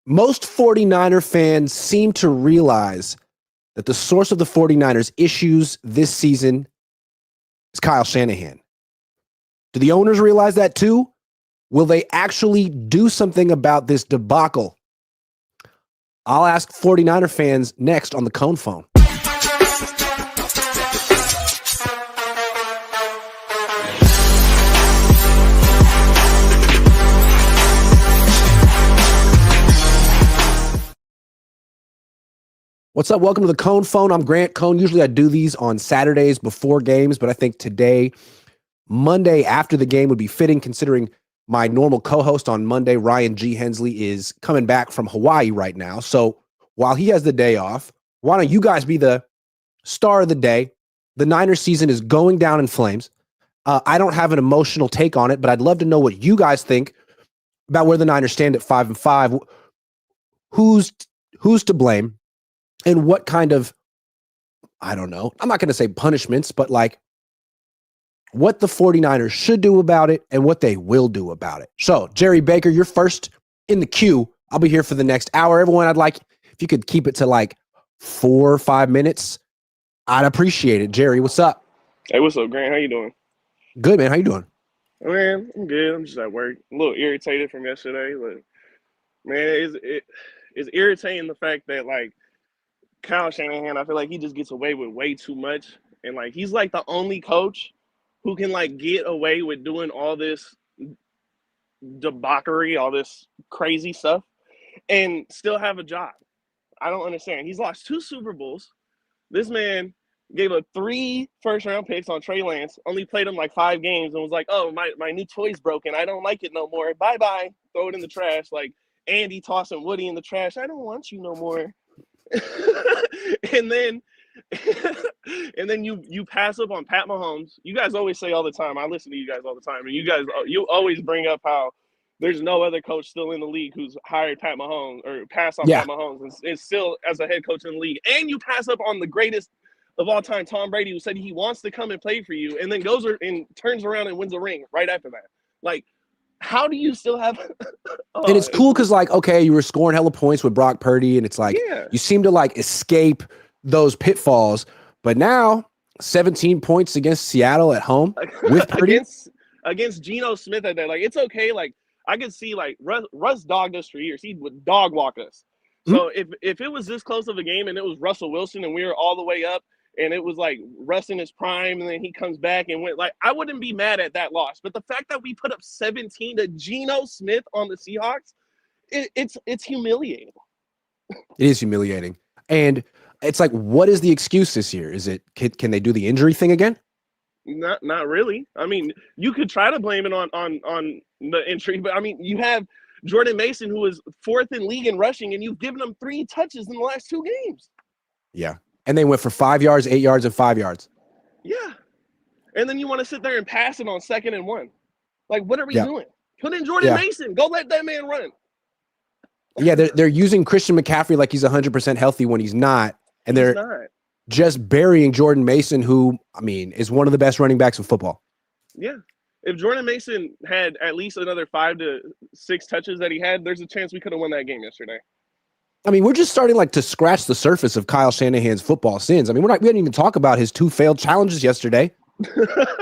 Most 49er fans seem to realize that the source of the 49ers issues this season is Kyle Shanahan. Do the owners realize that too? Will they actually do something about this debacle? I'll ask 49er fans next on the Cohn phone. What's up? Welcome to the Cohn phone. I'm Grant Cohn. Usually I do these on Saturdays before games, but I think today, Monday after the game would be fitting considering my normal co-host on Monday, Ryan G. Hensley, is coming back from Hawaii right now. So while he has the day off, why don't you guys be the star of the day? The Niners season is going down in flames. I don't have an emotional take on it, but I'd love to know what you guys think about where the Niners stand at 5-5. Who's to blame? And what kind of, I don't know, I'm not going to say punishments, but like what the 49ers should do about it and what they will do about it. So, Jerry Baker, you're first in the queue. I'll be here for the next hour. Everyone, I'd like, if you could keep it to like 4 or 5 minutes, I'd appreciate it. Jerry, what's up? Hey, what's up, Grant? How you doing? Good, man. How you doing? Man, I'm good. I'm just at work. A little irritated from yesterday, but man, it's irritating the fact that like Kyle Shanahan, I feel like he just gets away with way too much, and like he's like the only coach who can like get away with doing all this debauchery, all this crazy stuff, and still have a job. I don't understand. He's lost 2 Super Bowls. This man gave up 3 first-round picks on Trey Lance, only played him like 5 games, and was like, oh, my new toy's broken. I don't like it no more. Bye-bye. Throw it in the trash. Like Andy tossing Woody in the trash. I don't want you no more. and then you pass up on Pat Mahomes. You guys always say all the time, I listen to you guys all the time, and you always bring up how there's no other coach still in the league who's hired Pat Mahomes or passed on Pat Mahomes and is still as a head coach in the league. And you pass up on the greatest of all time, Tom Brady, who said he wants to come and play for you, and then goes and turns around and wins a ring right after that. Like, how do you still have and it's cool because, like, okay, you were scoring hella points with Brock Purdy, and it's like you seem to like escape those pitfalls. But now 17 points against Seattle at home with Purdy. against Geno Smith at that. Like, it's okay. Like, I could see like Russ dogged us for years. He would dog walk us. So if it was this close of a game and it was Russell Wilson and we were all the way up and it was like Russ in his prime and then he comes back and went, like, I wouldn't be mad at that loss. But the fact that we put up 17 to Geno Smith on the Seahawks, it's humiliating. It is humiliating. And it's like, what is the excuse this year? Is it, can they do the injury thing again? Not really. I mean, you could try to blame it on the injury, but I mean, you have Jordan Mason, who is 4th in league in rushing, and you've given him 3 touches in the last 2 games. Yeah. And they went for 5 yards, 8 yards, and 5 yards. Yeah. And then you want to sit there and pass it on 2nd and 1. Like, what are we doing? Put in Jordan Mason. Go let that man run. Yeah, they're using Christian McCaffrey like he's 100% healthy when he's not. And they're just burying Jordan Mason, who, I mean, is one of the best running backs in football. Yeah. If Jordan Mason had at least another 5 to 6 touches that he had, there's a chance we could have won that game yesterday. I mean, we're just starting like to scratch the surface of Kyle Shanahan's football sins. I mean, we didn't even talk about his 2 failed challenges yesterday. I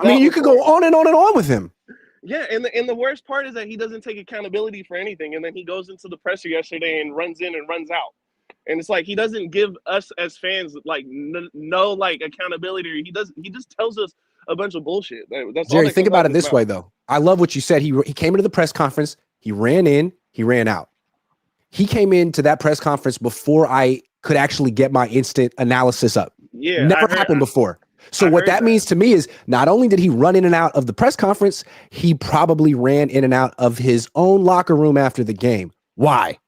mean, you could go on and on and on with him. Yeah, and the worst part is that he doesn't take accountability for anything, and then he goes into the presser yesterday and runs in and runs out. And it's like he doesn't give us as fans like no like accountability. He just tells us a bunch of bullshit. That's Jerry, think about it this way, though. I love what you said. He came into the press conference. He ran in. He ran out. He came into that press conference before I could actually get my instant analysis up. Yeah, never happened before. So what that means to me is not only did he run in and out of the press conference, he probably ran in and out of his own locker room after the game. Why?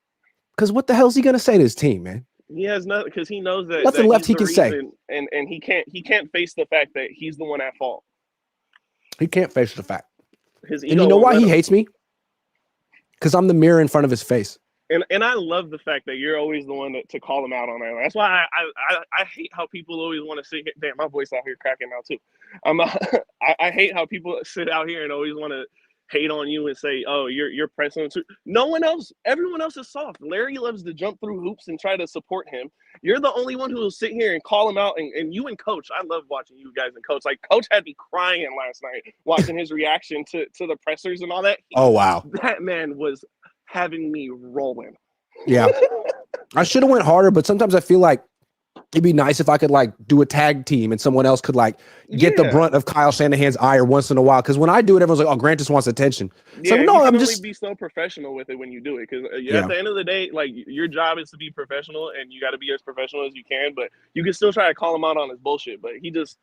Because what the hell is he going to say to his team, man? He has nothing, because he knows that nothing left he can say, and he can't face the fact that he's the one at fault. He can't face the fact. And you know why he hates me? Because I'm the mirror in front of his face. And I love the fact that you're always the one to call him out on that. That's why I hate how people always want to sit here. Damn, my voice out here cracking now too. I hate how people sit out here and always want to hate on you and say, "Oh, you're pressing too." No one else, everyone else is soft. Larry loves to jump through hoops and try to support him. You're the only one who will sit here and call him out. And you and Coach, I love watching you guys and Coach. Like Coach had me crying last night watching his reaction to the pressers and all that. Oh wow, That man was having me rolling. Yeah, I should have went harder, but sometimes I feel like it'd be nice if I could like do a tag team and someone else could like get the brunt of Kyle Shanahan's ire once in a while. Because when I do it, everyone's like, "Oh, Grant just wants attention." It's like, no, you can I'm only just be so professional with it when you do it. Because at the end of the day, like your job is to be professional, and you got to be as professional as you can. But you can still try to call him out on his bullshit. But he just,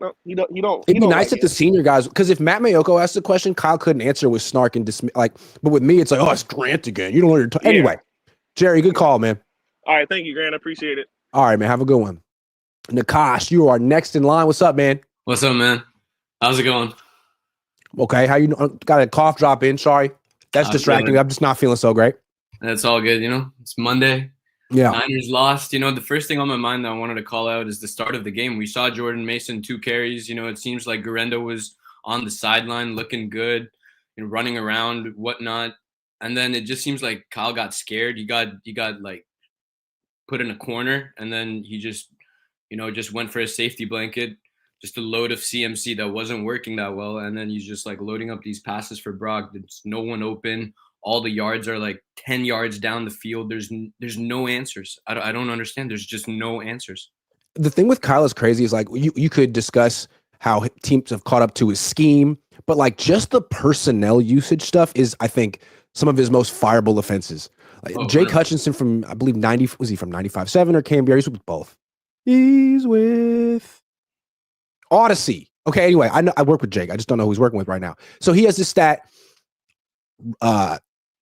no, he don't. It'd be nice if the senior guys, because if Matt Mayoko asked the question, Kyle couldn't answer with snark and dismiss. Like, but with me, it's like, "Oh, it's Grant again. You don't know what you're Anyway, Jerry, good call, man. All right, thank you, Grant. I appreciate it. All right, man. Have a good one. Nakash, you are next in line. What's up, man? What's up, man? How's it going? Okay, how you got a cough drop in? Sorry, that's distracting me. I'm just not feeling so great. That's all good, It's Monday. Yeah, Niners lost. The first thing on my mind that I wanted to call out is the start of the game. We saw Jordan Mason 2 carries. It seems like Garendo was on the sideline looking good, running around, whatnot. And then it just seems like Kyle got scared. He got like put in a corner, and then he just went for a safety blanket, just a load of CMC that wasn't working that well. And then he's just like loading up these passes for Brock. There's no one open. All the yards are like 10 yards down the field. There's no answers. I don't understand. There's just no answers. The thing with Kyle is crazy is like you could discuss how teams have caught up to his scheme, but like just the personnel usage stuff is, I think, some of his most fireable offenses. Like Jake Hutchinson from, I believe, 90, was he from 95.7 or Canberra? He's with both. He's with Odyssey. Okay, anyway, I work with Jake. I just don't know who he's working with right now. So he has this stat,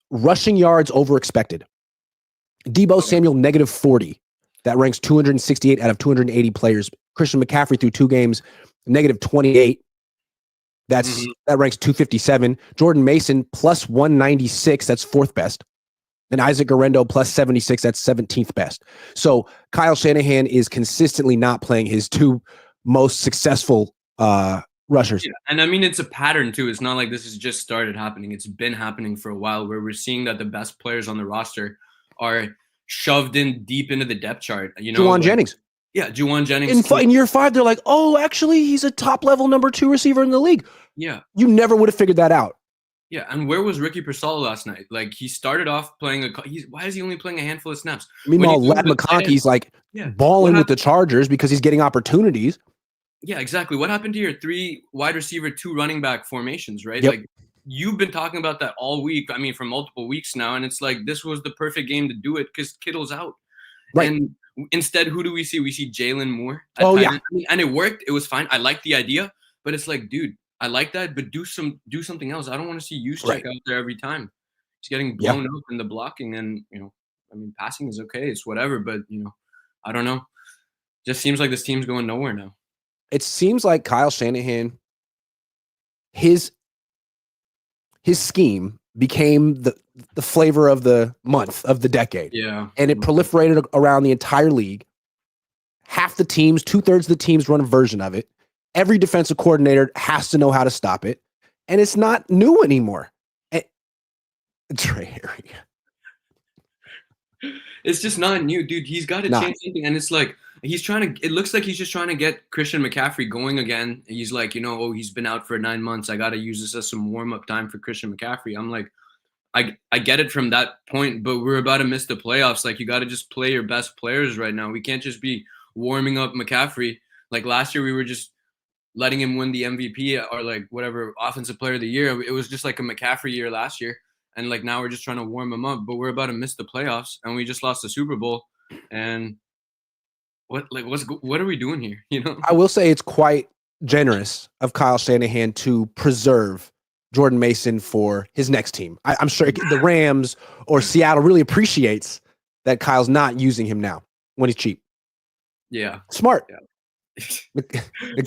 rushing yards over expected. Deebo Samuel, -40. That ranks 268 out of 280 players. Christian McCaffrey through 2 games, -28. That ranks 257. Jordan Mason, +196. That's 4th best. And Isaac Garendo, +76. That's 17th best. So Kyle Shanahan is consistently not playing his 2 most successful rushers. Yeah. And I mean, it's a pattern too. It's not like this has just started happening. It's been happening for a while, where we're seeing that the best players on the roster are shoved in deep into the depth chart. Juwan Jennings. Yeah, Juwan Jennings. In year 5, they're like, "Oh, actually, he's a top-level number 2 receiver in the league." Yeah. You never would have figured that out. Yeah, and where was Ricky Pearsall last night? Like, he started off playing why is he only playing a handful of snaps? Meanwhile, Ladd McConkey's like balling with the Chargers because he's getting opportunities. Yeah, exactly. What happened to your 3 wide receiver, 2 running back formations, right? Yep. Like, you've been talking about that all week. I mean, for multiple weeks now, and it's like this was the perfect game to do it because Kittle's out. Right. And instead, who do we see? We see Jalen Moore. Oh, yeah. I mean, and it worked. It was fine. I like the idea, but it's like, dude, I like that, but do something else. I don't want to see Juszczyk out there every time. He's getting blown up in the blocking, and I mean, passing is okay. It's whatever, but I don't know. Just seems like this team's going nowhere now. It seems like Kyle Shanahan, his scheme became the flavor of the month, of the decade. Yeah. And it proliferated around the entire league. Half the teams, 2/3 of the teams run a version of it. Every defensive coordinator has to know how to stop it. And it's not new anymore. Trey Harry. It's just not new, dude. He's got to change something. And it's like, it looks like he's just trying to get Christian McCaffrey going again. He's like, he's been out for 9 months. I got to use this as some warm-up time for Christian McCaffrey. I'm like, I get it from that point, but we're about to miss the playoffs. Like, you got to just play your best players right now. We can't just be warming up McCaffrey. Like last year, we were just letting him win the MVP or like whatever offensive player of the year. It was just like a McCaffrey year last year. And like now we're just trying to warm him up, but we're about to miss the playoffs and we just lost the Super Bowl. And what are we doing here? I will say it's quite generous of Kyle Shanahan to preserve Jordan Mason for his next team. I'm sure the Rams or Seattle really appreciates that Kyle's not using him now when he's cheap. Yeah. Smart. Yeah.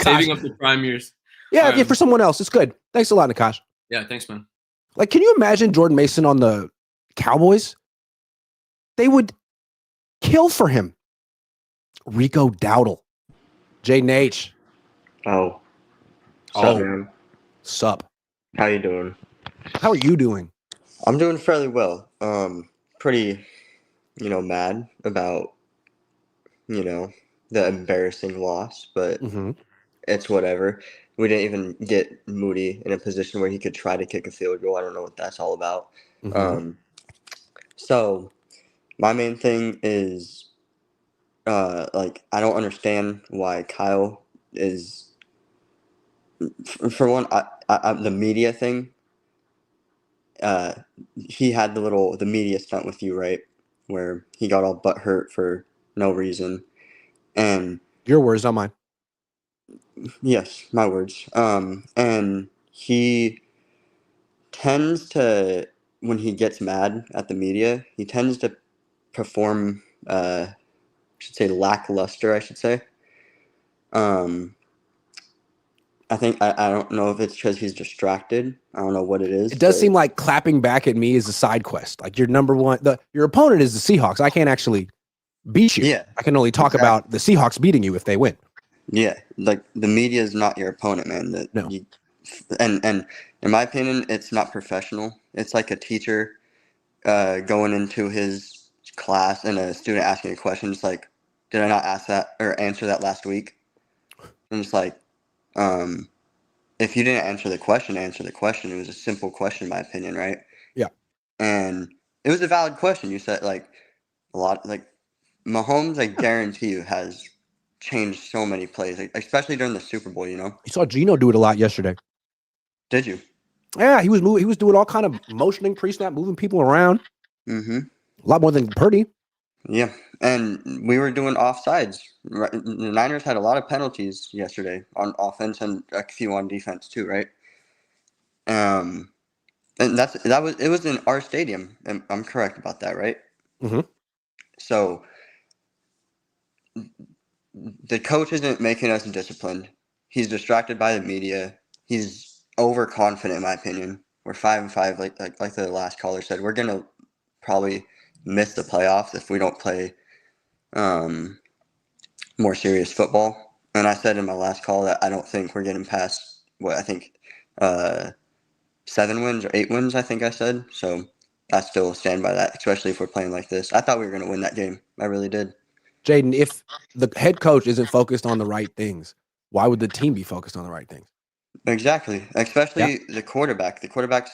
Saving up the prime years. Yeah, for someone else. It's good. Thanks a lot, Nakash. Yeah, thanks, man. Like, can you imagine Jordan Mason on the Cowboys? They would kill for him. Rico Dowdle. Jaden H. Oh. Sup, man? Sup. How you doing? How are you doing? I'm doing fairly well. Pretty, mad about, the embarrassing loss, but Mm-hmm. it's whatever. We didn't even get Moody in a position where he could try to kick a field goal. I don't know what that's all about. Mm-hmm. So my main thing is, I don't understand why Kyle is, for one, the media thing. He had the media stunt with you, right? Where he got all butt hurt for no reason. And Your words, not mine. yes, my words. And he tends to, when he gets mad at the media, he tends to perform, I should say lackluster, I should say. I think, I don't know if it's because he's distracted. I don't know what it is. It does seem like clapping back at me is a side quest. Like your number one, your opponent is the Seahawks. I can't actually beat you. Yeah, I can only talk about the Seahawks beating you if they win. Yeah, like the media is not your opponent, man. No. And in my opinion, it's not professional. It's like a teacher going into his class and a student asking a question. It's like, did I not ask that or answer that last week? And it's like, if you didn't answer the question, answer the question. It was a simple question, in my opinion, right? Yeah. And it was a valid question. You said like a lot, like Mahomes, I guarantee you, has changed so many plays, like, especially during the Super Bowl. You saw Geno do it a lot yesterday. Did you? Yeah, he was moving. He was doing all kind of motioning pre-snap, moving people around. Mm-hmm. A lot more than Purdy. Yeah, and we were doing offsides. The Niners had a lot of penalties yesterday on offense and a few on defense too, right? And it was in our stadium. And I'm correct about that, right? Mm-hmm. So the coach isn't making us disciplined. He's distracted by the media. He's overconfident, in my opinion. We're 5-5, like the last caller said. We're gonna probably miss the playoffs if we don't play more serious football. And I said in my last call that I don't think we're getting past what I think 7 wins or 8 wins. I think I said. So I still stand by that, especially if we're playing like this. I thought we were gonna win that game. I really did. Jaden, if the head coach isn't focused on the right things, why would the team be focused on the right things? Exactly, especially the quarterback. The quarterback's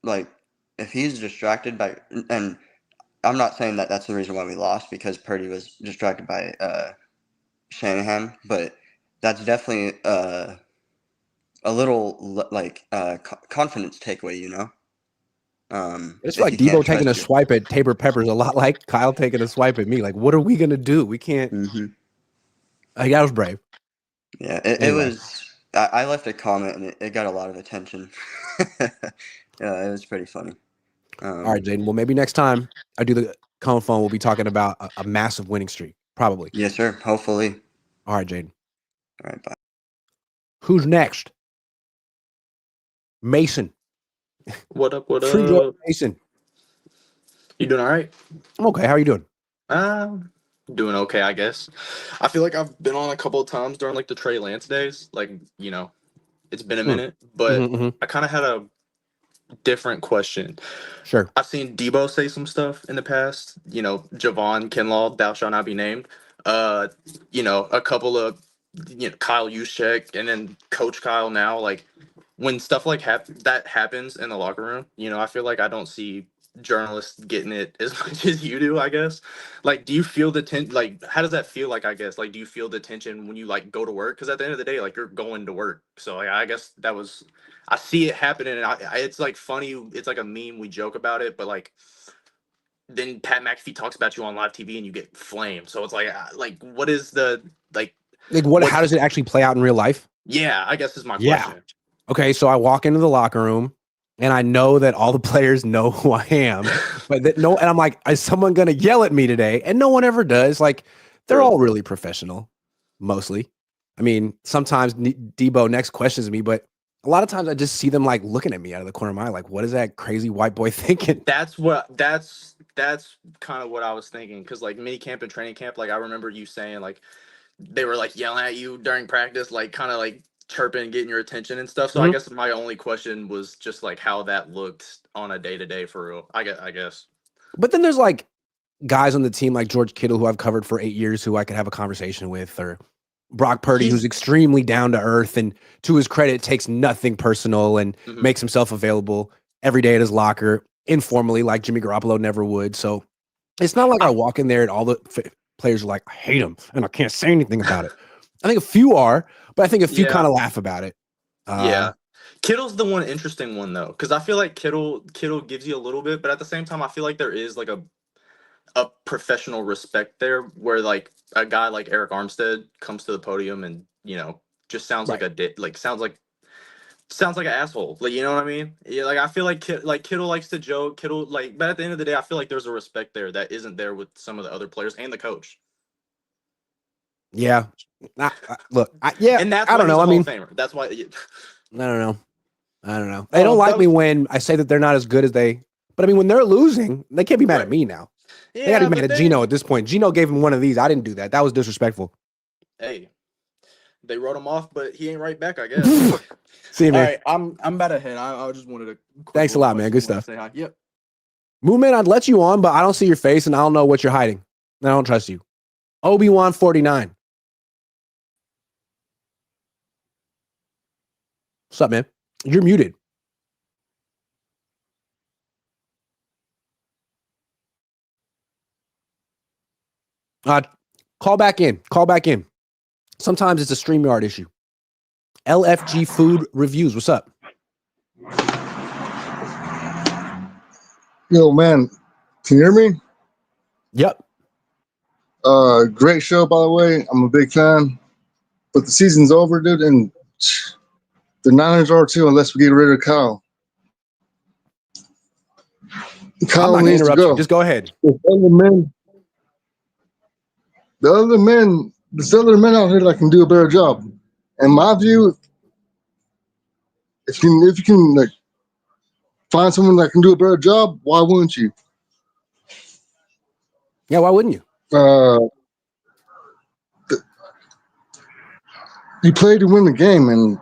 like, if he's distracted by, and I'm not saying that that's the reason why we lost because Purdy was distracted by Shanahan, but that's definitely a little confidence takeaway. It's If like you can't Debo taking a trust you. swipe at Tabor Peppers, a lot like Kyle taking a swipe at me. Like, what are we gonna do? We can't. Mm-hmm. That was brave. Yeah, Anyway. it was. I left a comment and it got a lot of attention. Yeah, it was pretty funny. All right, Jaden. Well, maybe next time I do the Cohn phone, we'll be talking about a massive winning streak. Probably. Yes, sir. Hopefully. All right, Jaden. All right, bye. Who's next? Mason. What up? What Free Joy up? Mason. You doing all right? I'm okay. How are you doing? Doing okay, I guess. I feel like I've been on a couple of times during like the Trey Lance days. Like, it's been a minute, but I kind of had a different question. Sure. I've seen Debo say some stuff in the past. Javon Kinlaw, thou shalt not be named. A couple of Kyle Juszczyk, and then Coach Kyle now. Like when stuff like that happens in the locker room, I feel like I don't see journalists getting it as much as you do. I guess. Like, do you feel the tension? Like, how does that feel? Like, I guess, like, do you feel the tension when you like go to work? Because at the end of the day, like, you're going to work. So, like, I guess that was. I see it happening, and it's like funny. It's like a meme. We joke about it, but like, then Pat McAfee talks about you on live TV, and you get flamed. So it's like, what is the like? Like what? How does it actually play out in real life? Yeah, I guess is my question. Okay, so I walk into the locker room, and I know that all the players know who I am, but and I'm like, is someone gonna yell at me today? And no one ever does. Like, they're all really professional, mostly. I mean, sometimes Debo next questions me, but a lot of times I just see them like looking at me out of the corner of my eye, like, what is that crazy white boy thinking? That's kind of what I was thinking. Cause like mini camp and training camp, like I remember you saying like they were like yelling at you during practice, like kind of like chirping, getting your attention and stuff. So I guess my only question was just like how that looked on a day-to-day for real. I guess. But then there's like guys on the team like George Kittle, who I've covered for 8 years, who I could have a conversation with, or Brock Purdy, who's extremely down to earth and, to his credit, takes nothing personal and makes himself available every day at his locker informally, like Jimmy Garoppolo never would. So it's not like I walk in there and all the players are like, I hate him and I can't say anything about it. I think a few are, but I think a few kind of laugh about it. Yeah. Kittle's the one interesting one though, because I feel like Kittle gives you a little bit, but at the same time, I feel like there is like a professional respect there, where like a guy like Eric Armstead comes to the podium and just sounds like sounds like an asshole. Like, you know what I mean? Yeah, like I feel like Kittle likes to joke. Kittle but at the end of the day, I feel like there's a respect there that isn't there with some of the other players and the coach. Yeah. Look, and that's I don't know. I mean, Famer. That's why. I don't know. They don't like me when I say that they're not as good as they. But I mean, when they're losing, they can't be mad at me now. Yeah, they got to be mad at Gino at this point. Gino gave him one of these. I didn't do that. That was disrespectful. Hey, they wrote him off, but he ain't right back, I guess. See you, man. All right, I'm about to head. I just wanted to. Thanks a lot, man. Good stuff. Say hi. Yep. Movement, I'd let you on, but I don't see your face, and I don't know what you're hiding. I don't trust you. Obi-Wan 49. What's up, man? You're muted. Call back in. Sometimes it's a StreamYard issue. LFG Food Reviews. What's up? Yo, man. Can you hear me? Yep. Great show, by the way. I'm a big fan. But the season's over, dude, and the Niners are too, unless we get rid of Kyle. Kyle needs to go. Just go ahead. There's other men out here that can do a better job. In my view, if you can like find someone that can do a better job, why wouldn't you? Yeah, why wouldn't you? You play to win the game, and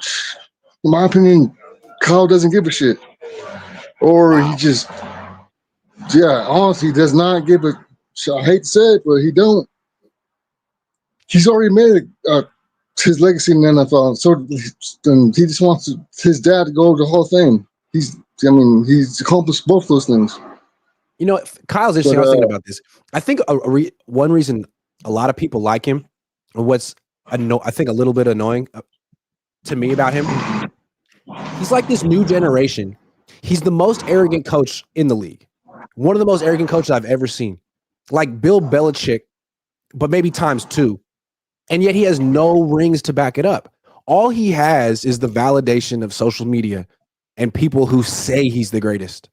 in my opinion, Kyle doesn't give a shit. Or he just, honestly, does not give a shit. I hate to say it, but he don't. He's already made his legacy in the NFL. So then he just wants his dad to go to the Hall of Fame. He's accomplished both those things. You know, Kyle's interesting. I was thinking about this. I think one reason a lot of people like him, what's I think a little bit annoying to me about him, he's like this new generation. He's the most arrogant coach in the league. One of the most arrogant coaches I've ever seen. Like Bill Belichick, but maybe times two. And yet he has no rings to back it up. All he has is the validation of social media and people who say he's the greatest.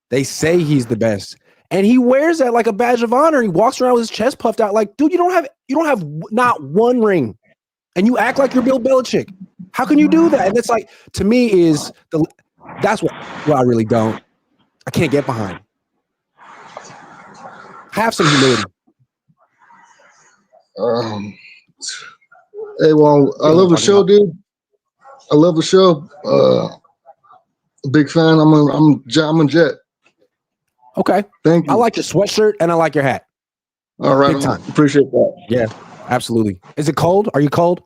They say he's the best. And he wears that like a badge of honor. He walks around with his chest puffed out like, dude, you don't have not one ring. And you act like you're Bill Belichick. How can you do that? And it's like, to me, that's what I really don't. I can't get behind. Have some humility. Hey, well, I love the show, dude. I love the show. Big fan. I'm a Jet. Okay. Thank you. I like your sweatshirt and I like your hat. All right. Big time. Appreciate that. Yeah, absolutely. Is it cold? Are you cold?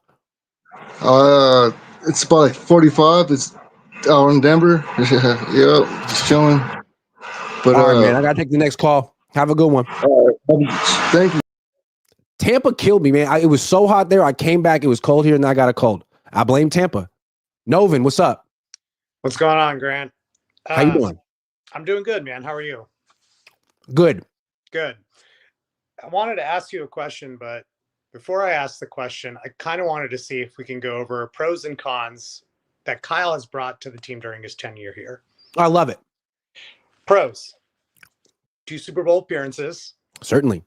It's about like 45. It's out in Denver. Yeah, just chilling. But all right, man. I gotta take the next call. Have a good one. All right. Thank you. Tampa killed me, man. It was so hot there. I came back. It was cold here, and I got a cold. I blame Tampa. Novin, what's up? What's going on, Grant? How you doing? I'm doing good, man. How are you? Good. Good. I wanted to ask you a question, but before I ask the question, I kind of wanted to see if we can go over pros and cons that Kyle has brought to the team during his tenure here. I love it. Pros: 2 Super Bowl appearances. Certainly.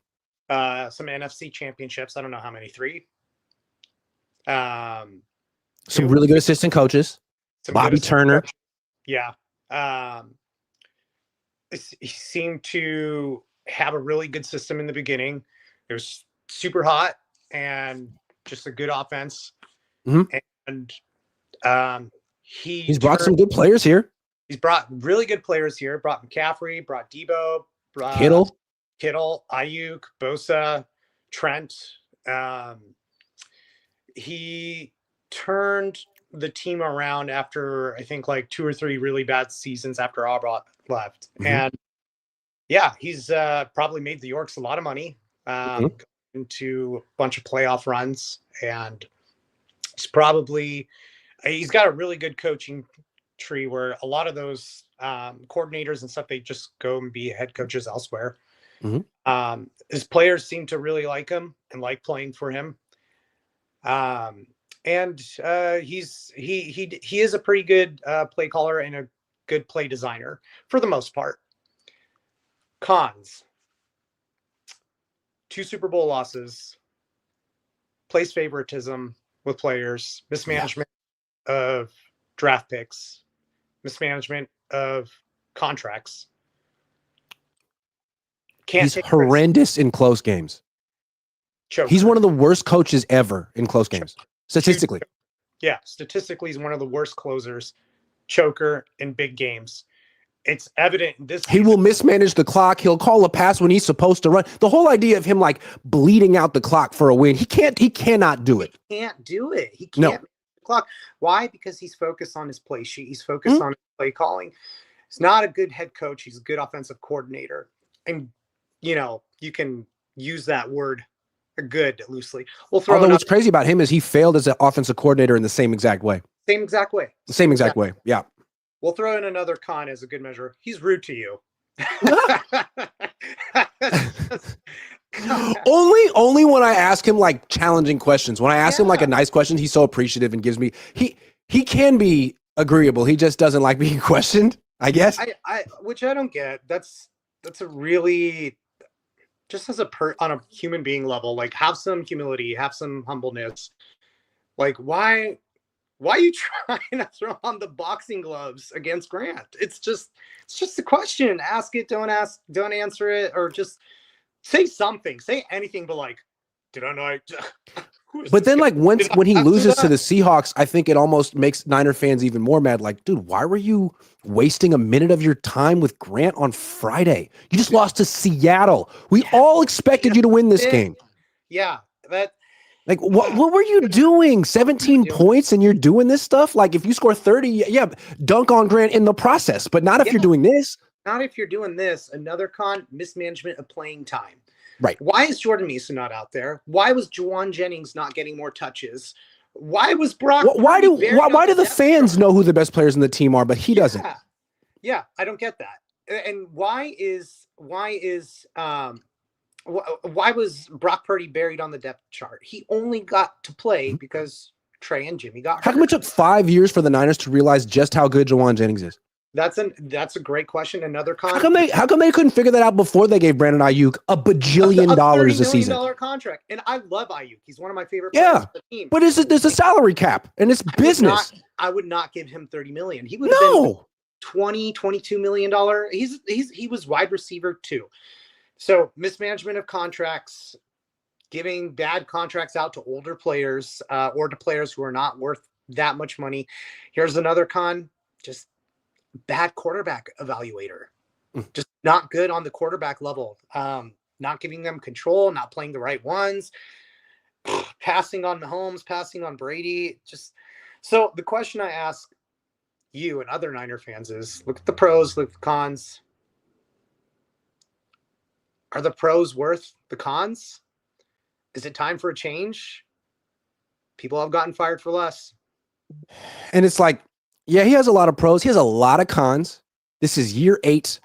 Some NFC championships. I don't know how many. 3. Some really good assistant coaches. Bobby Turner. Yeah. He seemed to have a really good system in the beginning. It was super hot and just a good offense. Mm-hmm. And He's brought some good players here. He's brought really good players here. Brought McCaffrey, brought Debo, Kittle, Ayuk, Bosa, Trent. He turned the team around after I think like 2 or 3 really bad seasons after Auburn left. Mm-hmm. And yeah, he's probably made the Yorks a lot of money into a bunch of playoff runs. And he's got a really good coaching tree where a lot of those coordinators and stuff, they just go and be head coaches elsewhere. Mm-hmm. His players seem to really like him and like playing for him. And he is a pretty good play caller and a good play designer for the most part. Cons: 2 Super Bowl losses, place favoritism with players, mismanagement of draft picks, mismanagement of contracts. He's horrendous in close games. Choker. He's one of the worst coaches ever in close games, statistically. Yeah, statistically, he's one of the worst closers. Choker in big games. It's evident in this. He will mismanage the clock. He'll call a pass when he's supposed to run. The whole idea of him like bleeding out the clock for a win, he cannot do it. He can't do it. He can't manage the clock. Why? Because he's focused on his play sheet. He's focused on his play calling. He's not a good head coach. He's a good offensive coordinator. And, you can use that word good loosely. Although what's crazy about him is he failed as an offensive coordinator in the same exact way. Same exact way. Yeah. We'll throw in another con as a good measure. He's rude to you. Only when I ask him like challenging questions. When I ask him like a nice question, he's so appreciative and gives me he can be agreeable. He just doesn't like being questioned, I guess. Which I don't get. That's a really just as on a human being level, like have some humility, have some humbleness. Like why are you trying to throw on the boxing gloves against Grant? It's just a question. Ask it, don't answer it, or just say something. Say anything but like, did I know But then like when he loses to the Seahawks, I think it almost makes Niner fans even more mad. Like, dude, why were you wasting a minute of your time with Grant on Friday? You just lost to Seattle. We all expected you to win this game. Yeah. Like, what were you doing? 17 points and you're doing this stuff? Like, if you score 30, dunk on Grant in the process, but not if you're doing this. Not if you're doing this. Another con: mismanagement of playing time. Right. Why is Jordan Mason not out there? Why was Juwan Jennings not getting more touches? Why was Brock? Why do the fans know who the best players in the team are, but he doesn't? Yeah, I don't get that. And why was Brock Purdy buried on the depth chart? He only got to play because Trey and Jimmy got hurt. How come it took 5 years for the Niners to realize just how good Juwan Jennings is? That's a great question. Another con. How come they couldn't figure that out before they gave Brandon Ayuk $1 billion a season? $30 million contract. And I love Ayuk. He's one of my favorite players on the team. But there's a salary cap and it's business. I would not give him $30 million. He would have been $22 million. He was wide receiver too. So mismanagement of contracts, giving bad contracts out to older players or to players who are not worth that much money. Here's another con: just bad quarterback evaluator. Just not good on the quarterback level. Not giving them control, not playing the right ones, passing on Mahomes, passing on Brady. So the question I ask you and other Niner fans is: look at the pros, look at the cons. Are the pros worth the cons? Is it time for a change? People have gotten fired for less. And it's like, yeah, he has a lot of pros. He has a lot of cons. This is year 8.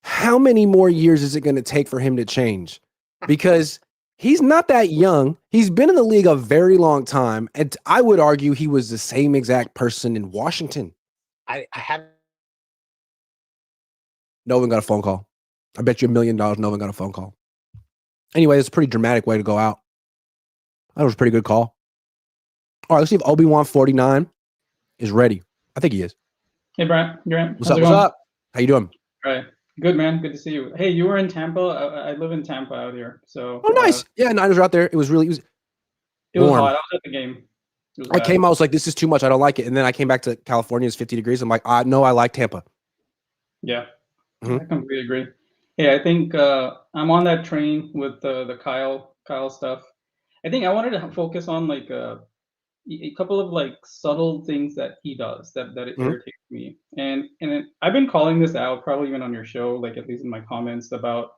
How many more years is it going to take for him to change? Because he's not that young. He's been in the league a very long time. And I would argue he was the same exact person in Washington. I have. No one got a phone call. I bet you $1 million no one got a phone call. Anyway, it's a pretty dramatic way to go out. That was a pretty good call. All right, let's see if Obi-Wan 49 is ready. I think he is. Hey, Grant. What's up? How you doing? All right. Good, man. Good to see you. Hey, you were in Tampa. I live in Tampa out here. So. Oh, nice. Yeah, Niners are out there. It was warm. Hot. I was at the game. I was like, this is too much. I don't like it. And then I came back to California. It's 50 degrees. I'm like, no, I like Tampa. Yeah, Mhm. I completely agree. Hey, I think I'm on that train with the Kyle stuff. I think I wanted to focus on like a couple of like subtle things that he does that it Mhm. irritates me. And I've been calling this out probably even on your show, like at least in my comments about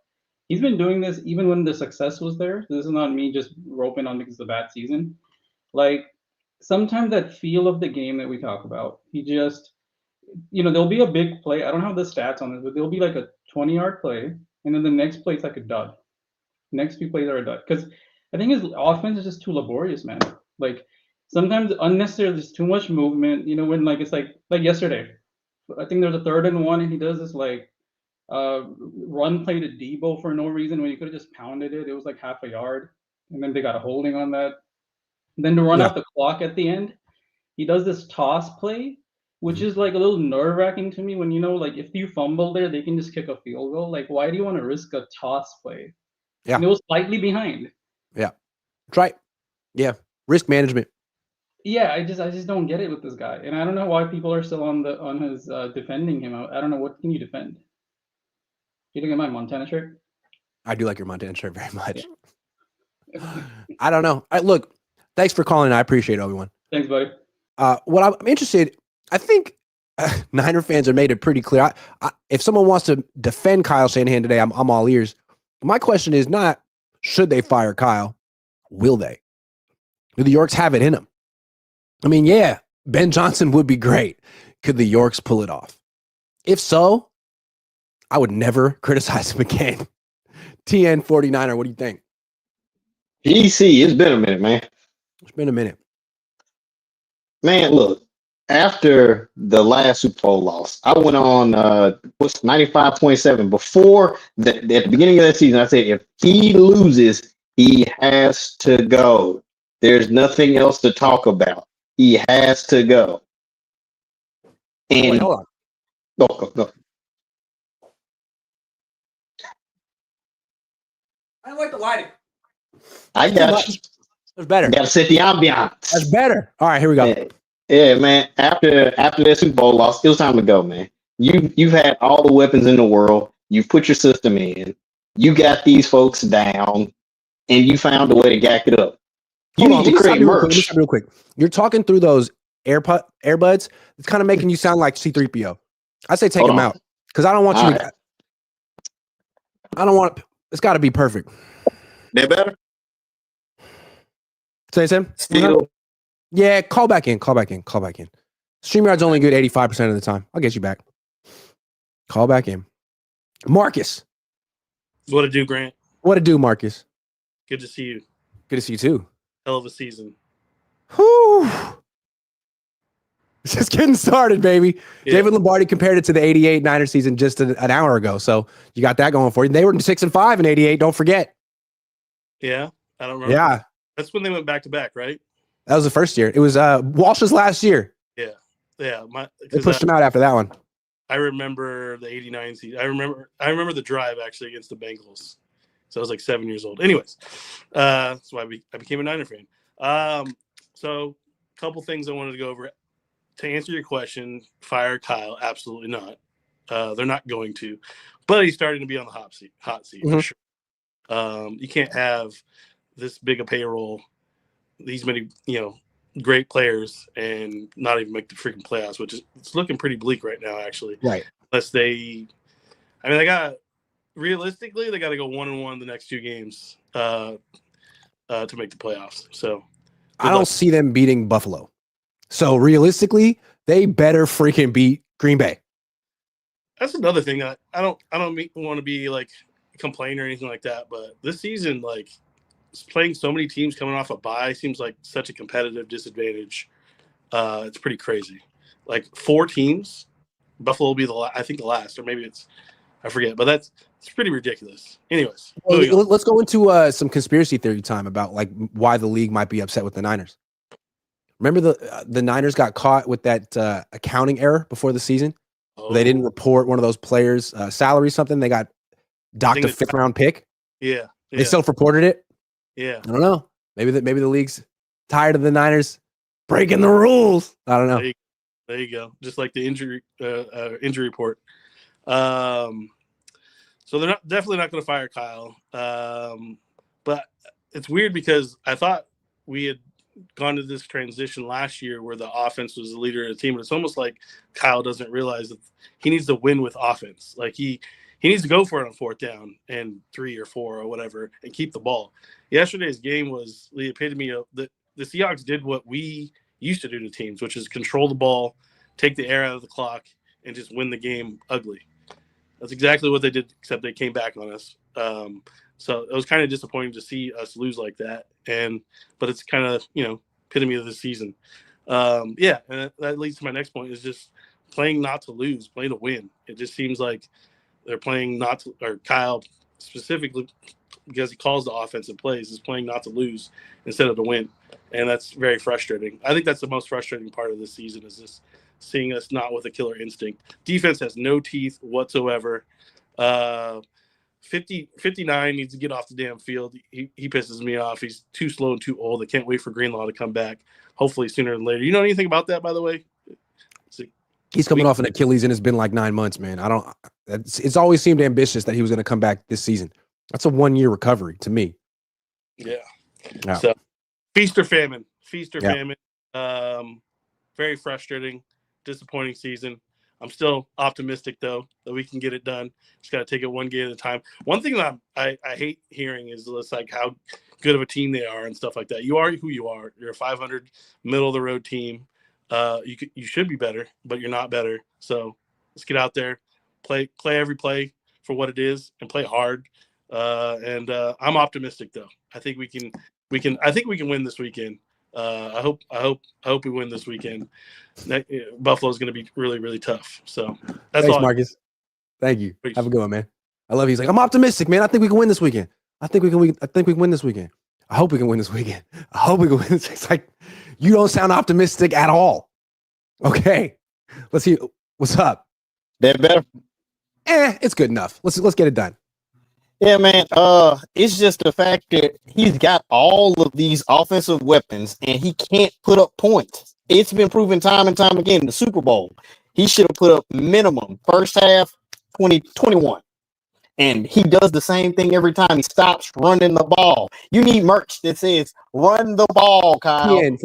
he's been doing this even when the success was there. This is not me just roping on because it's a bad season. Like sometimes that feel of the game that we talk about, he just there'll be a big play. I don't have the stats on this, but there'll be like a 20-yard play, and then the next play is like a dud. Next few plays are a dud. Because I think his offense is just too laborious, man. Like sometimes unnecessarily there's too much movement. When like it's like yesterday. I think there's a 3rd and 1, and he does this like run play to Debo for no reason when he could have just pounded it. It was like half a yard, and then they got a holding on that. And then to run out the clock at the end, he does this toss play, which is like a little nerve wracking to me when like if you fumble there, they can just kick a field goal. Like, why do you want to risk a toss play? Yeah. And it was slightly behind. Yeah. Try. Yeah. Risk management. Yeah, I just don't get it with this guy, and I don't know why people are still on his defending him. I don't know, what can you defend? You look at my Montana shirt. I do like your Montana shirt very much. Yeah. I don't know. Look, thanks for calling. I appreciate it, everyone. Thanks, buddy. What I'm interested, I think Niner fans have made it pretty clear. If someone wants to defend Kyle Shanahan today, I'm all ears. My question is not, should they fire Kyle? Will they? Do the Yorks have it in them? I mean, yeah, Ben Johnson would be great. Could the Yorks pull it off? If so, I would never criticize him again. TN49er, what do you think? PC, it's been a minute, man. It's been a minute. Man, look, after the last Super Bowl loss, I went on what's 95.7. Before at the beginning of that season, I said if he loses, he has to go. There's nothing else to talk about. He has to go. And wait, hold on. Go. I don't like the lighting. I got you. That's better. Got to set the ambiance. That's better. All right, here we go. Yeah, man. After that Super Bowl loss, it was time to go, man. You've had all the weapons in the world. You've put your system in. You got these folks down, and you found a way to gack it up. You need to create merch. Let me stop real quick. You're talking through those earbuds. It's kind of making you sound like C-3PO. I say take them out because I don't want you to. I don't want. It's got to be perfect. That better? Say Sam. Still. Yeah, call back in. StreamYard's only good 85% of the time. I'll get you back. Call back in. Marcus. What to do, Grant? What to do, Marcus? Good to see you. Good to see you too. Hell of a season. Whew. It's just getting started, baby. Yeah. David Lombardi compared it to the 88 Niners season just an hour ago. So you got that going for you. They were 6-5 in 88. Don't forget. Yeah. I don't remember. Yeah. That's when they went back to back, right? That was the first year. It was Walsh's last year. Yeah. Yeah. They pushed him out after that one. I remember the 89 season. I remember the drive actually against the Bengals. So I was like 7 years old. Anyways, that's why I became a Niner fan. So a couple things I wanted to go over. To answer your question, fire Kyle? Absolutely not. They're not going to. But he's starting to be on the hot seat for sure. You can't have this big a payroll, these many, great players, and not even make the freaking playoffs, which is it's looking pretty bleak right now, actually. Right. Unless they realistically, they got to go 1-1 the next 2 games to make the playoffs. So I don't see them beating Buffalo. So realistically, they better freaking beat Green Bay. That's another thing that I don't want to be like complain or anything like that, but this season, like playing so many teams coming off a bye seems like such a competitive disadvantage. It's pretty crazy. Like 4 teams, Buffalo will be the last, or maybe I forget, but it's pretty ridiculous. Anyways, let's go into some conspiracy theory time about like why the league might be upset with the Niners. Remember the Niners got caught with that accounting error before the season? Oh. They didn't report one of those players' salary, something. They got docked a 5th round pick. Yeah. They self-reported it. Yeah. I don't know. Maybe the league's tired of the Niners Breaking the rules. I don't know. There you go. Just like the injury report. So they're definitely not going to fire Kyle. But it's weird because I thought we had gone to this transition last year where the offense was the leader of the team. And it's almost like Kyle doesn't realize that he needs to win with offense. Like he needs to go for it on 4th down and 3 or 4 or whatever and keep the ball. Yesterday's game was the epitome of the Seahawks did what we used to do to teams, which is control the ball, take the air out of the clock, and just win the game ugly. That's exactly what they did, except they came back on us. So it was kind of disappointing to see us lose like that. But it's kind of, epitome of the season. And that leads to my next point is just playing not to lose, playing to win. It just seems like they're playing not to, or Kyle specifically, because he calls the offensive plays, is playing not to lose instead of to win. And that's very frustrating. I think that's the most frustrating part of this season is just seeing us not with a killer instinct. Defense has no teeth whatsoever. 59 needs to get off the damn field. He pisses me off. He's too slow and too old. I can't wait for Greenlaw to come back, hopefully sooner than later. You know anything about that, by the way? He's coming off an Achilles and it's been like 9 months, man. It's always seemed ambitious that he was going to come back this season. That's a 1-year recovery to me. Yeah. So feast or famine. Famine. Very frustrating, disappointing season. I'm still optimistic, though, that we can get it done. Just got to take it one game at a time. One thing that I hate hearing is just like how good of a team they are and stuff like that. You are who you are. You're a 500 middle-of-the-road team. You should be better, but you're not better. So let's get out there, play every play for what it is, and play hard. I'm optimistic, though. I think we can win this weekend. I hope we win this weekend. Buffalo's going to be really, really tough. So that's Thanks, all. Marcus. Thank you. Have a good one, man. I love you. He's like, I'm optimistic, man. I think we can win this weekend. I think we can win this weekend. I hope we can win this weekend. I hope we can win this. It's like, you don't sound optimistic at all. Okay. Let's see. What's up? That better? It's good enough. Let's get it done. Yeah, man. It's just the fact that he's got all of these offensive weapons and he can't put up points. It's been proven time and time again in the Super Bowl. He should have put up minimum first half 2021. And he does the same thing every time. He stops running the ball. You need merch that says run the ball, Kyle. Run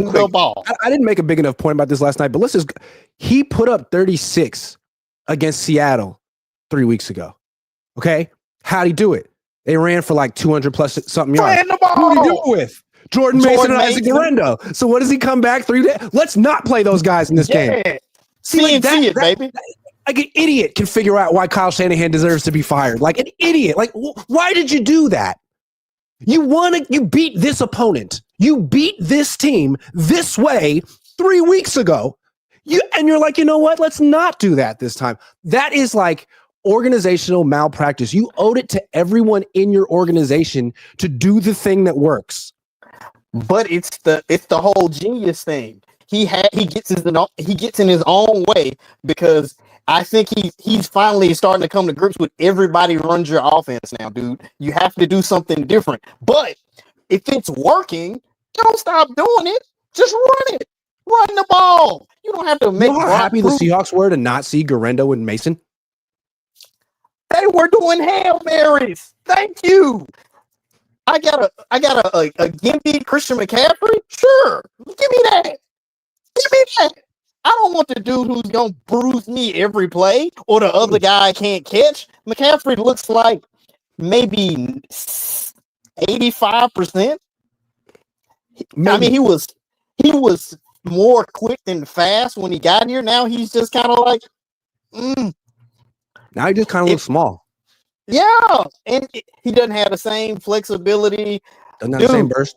the ball. I didn't make a big enough point about this last night, but he put up 36 against Seattle 3 weeks ago. Okay? How'd he do it? They ran for like 200 plus something yards. Ran the ball. Who did he do it with? Jordan Mason and Isaac Guerrero. So what does he come back 3 days? Let's not play those guys in this game. See it, baby. Like an idiot can figure out why Kyle Shanahan deserves to be fired. Like an idiot. Like, why did you do that? You beat this opponent. You beat this team this way 3 weeks ago. And you're like, you know what? Let's not do that this time. That is like organizational malpractice. You owed it to everyone in your organization to do the thing that works. But it's the whole genius thing. He gets in his own way because I think he's finally starting to come to grips with everybody runs your offense now, dude. You have to do something different. But if it's working, don't stop doing it. Just run it. Run the ball. You don't have to make. You know how happy the Seahawks were to not see Guerrero and Mason? They were doing Hail Marys. Thank you. I got a gimpy Christian McCaffrey. Sure, give me that. Give me that. I don't want the dude who's gonna bruise me every play or the other guy I can't catch. McCaffrey looks like maybe 85%. I mean, he was more quick than fast when he got here. Now he's just kind of like, Now he just kind of looks small. Yeah, and he doesn't have the same flexibility. Doesn't have the same burst.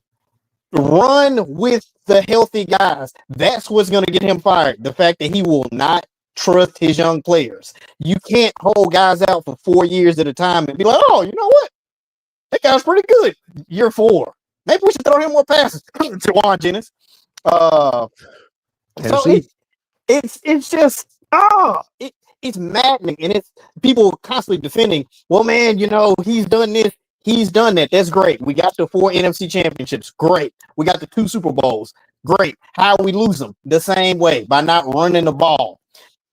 Run with the healthy guys. That's what's going to get him fired. The fact that he will not trust his young players. You can't hold guys out for 4 years at a time and be like, oh, you know what? That guy's pretty good. Year 4. Maybe we should throw him more passes. Jawan Jennings. So it's just it's maddening, and it's people constantly defending. Well, man, you know, he's done this, he's done that. That's great. We got the 4 NFC championships. Great. We got the 2 Super Bowls. Great. How we lose them? The same way, by not running the ball.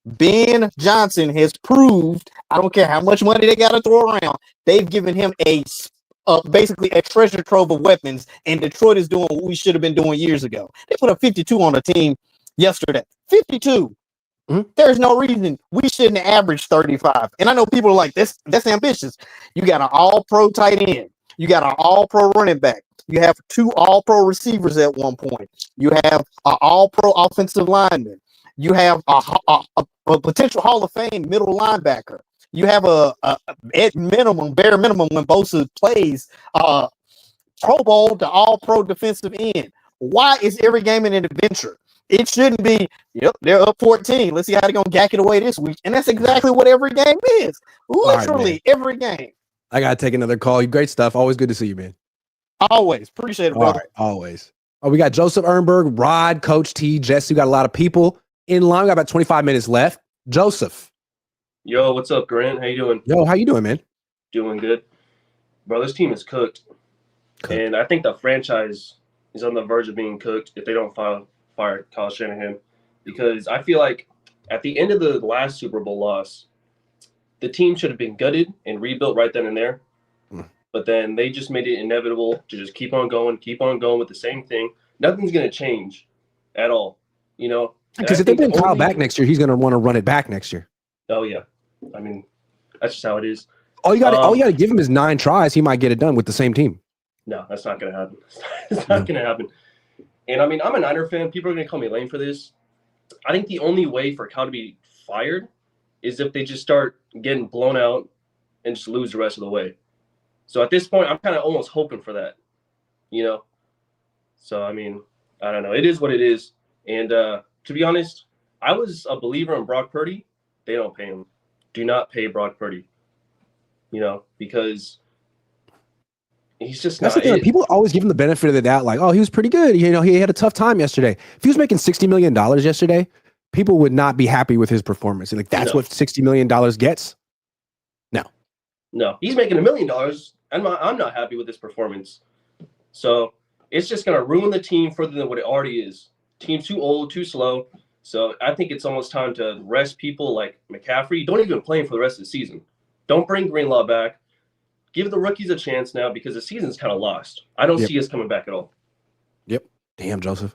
Ben Johnson has proved, I don't care how much money they got to throw around, they've given him basically a treasure trove of weapons, and Detroit is doing what we should have been doing years ago. They put a 52 on the team yesterday. 52. Mm-hmm. There's no reason we shouldn't average 35. And I know people are like, that's ambitious. You got an all-pro tight end. You got an all-pro running back. You have 2 all-pro receivers at one point. You have an all-pro offensive lineman. You have a potential Hall of Fame middle linebacker. You have at minimum, bare minimum, when Bosa plays, Pro Bowl to all-pro defensive end. Why is every game an adventure? It shouldn't be, yep, they're up 14. Let's see how they're going to gack it away this week. And that's exactly what every game is. Literally every game. I got to take another call. Great stuff. Always good to see you, man. Always. Appreciate it, brother. Right, always. Oh, we got Joseph Ehrenberg, Rod, Coach T, Jesse. We got a lot of people in line. We got about 25 minutes left. Joseph. Yo, what's up, Grant? How you doing? Yo, how you doing, man? Doing good. Bro, this team is cooked. And I think the franchise is on the verge of being cooked if they don't fire Kyle Shanahan. Because I feel like at the end of the last Super Bowl loss, the team should have been gutted and rebuilt right then and there. But then they just made it inevitable to just keep on going with the same thing. Nothing's going to change at all, you know? Because if they bring Kyle back next year, he's going to want to run it back next year. Oh, yeah. I mean, that's just how it is. All you got to give him is 9 tries. He might get it done with the same team. No, that's not going to happen. It's not going to happen. And, I mean, I'm a Niner fan. People are going to call me lame for this. I think the only way for Kyle to be fired is if they just start getting blown out and just lose the rest of the way. So at this point, I'm kind of almost hoping for that, you know? So, I mean, I don't know. It is what it is. And to be honest, I was a believer in Brock Purdy. They don't pay him. Do not pay Brock Purdy, you know, because he's just That's not the thing. it. People always give him the benefit of the doubt, like, oh, he was pretty good. You know, he had a tough time yesterday. If he was making $60 million yesterday, people would not be happy with his performance. Like, that's what $60 million gets? No, he's making $1 million. I'm not happy with this performance. So it's just going to ruin the team further than what it already is. Team's too old, too slow. So I think it's almost time to rest people like McCaffrey. Don't even play him for the rest of the season. Don't bring Greenlaw back. Give the rookies a chance now because the season's kind of lost. I don't see us coming back at all. Yep. Damn, Joseph.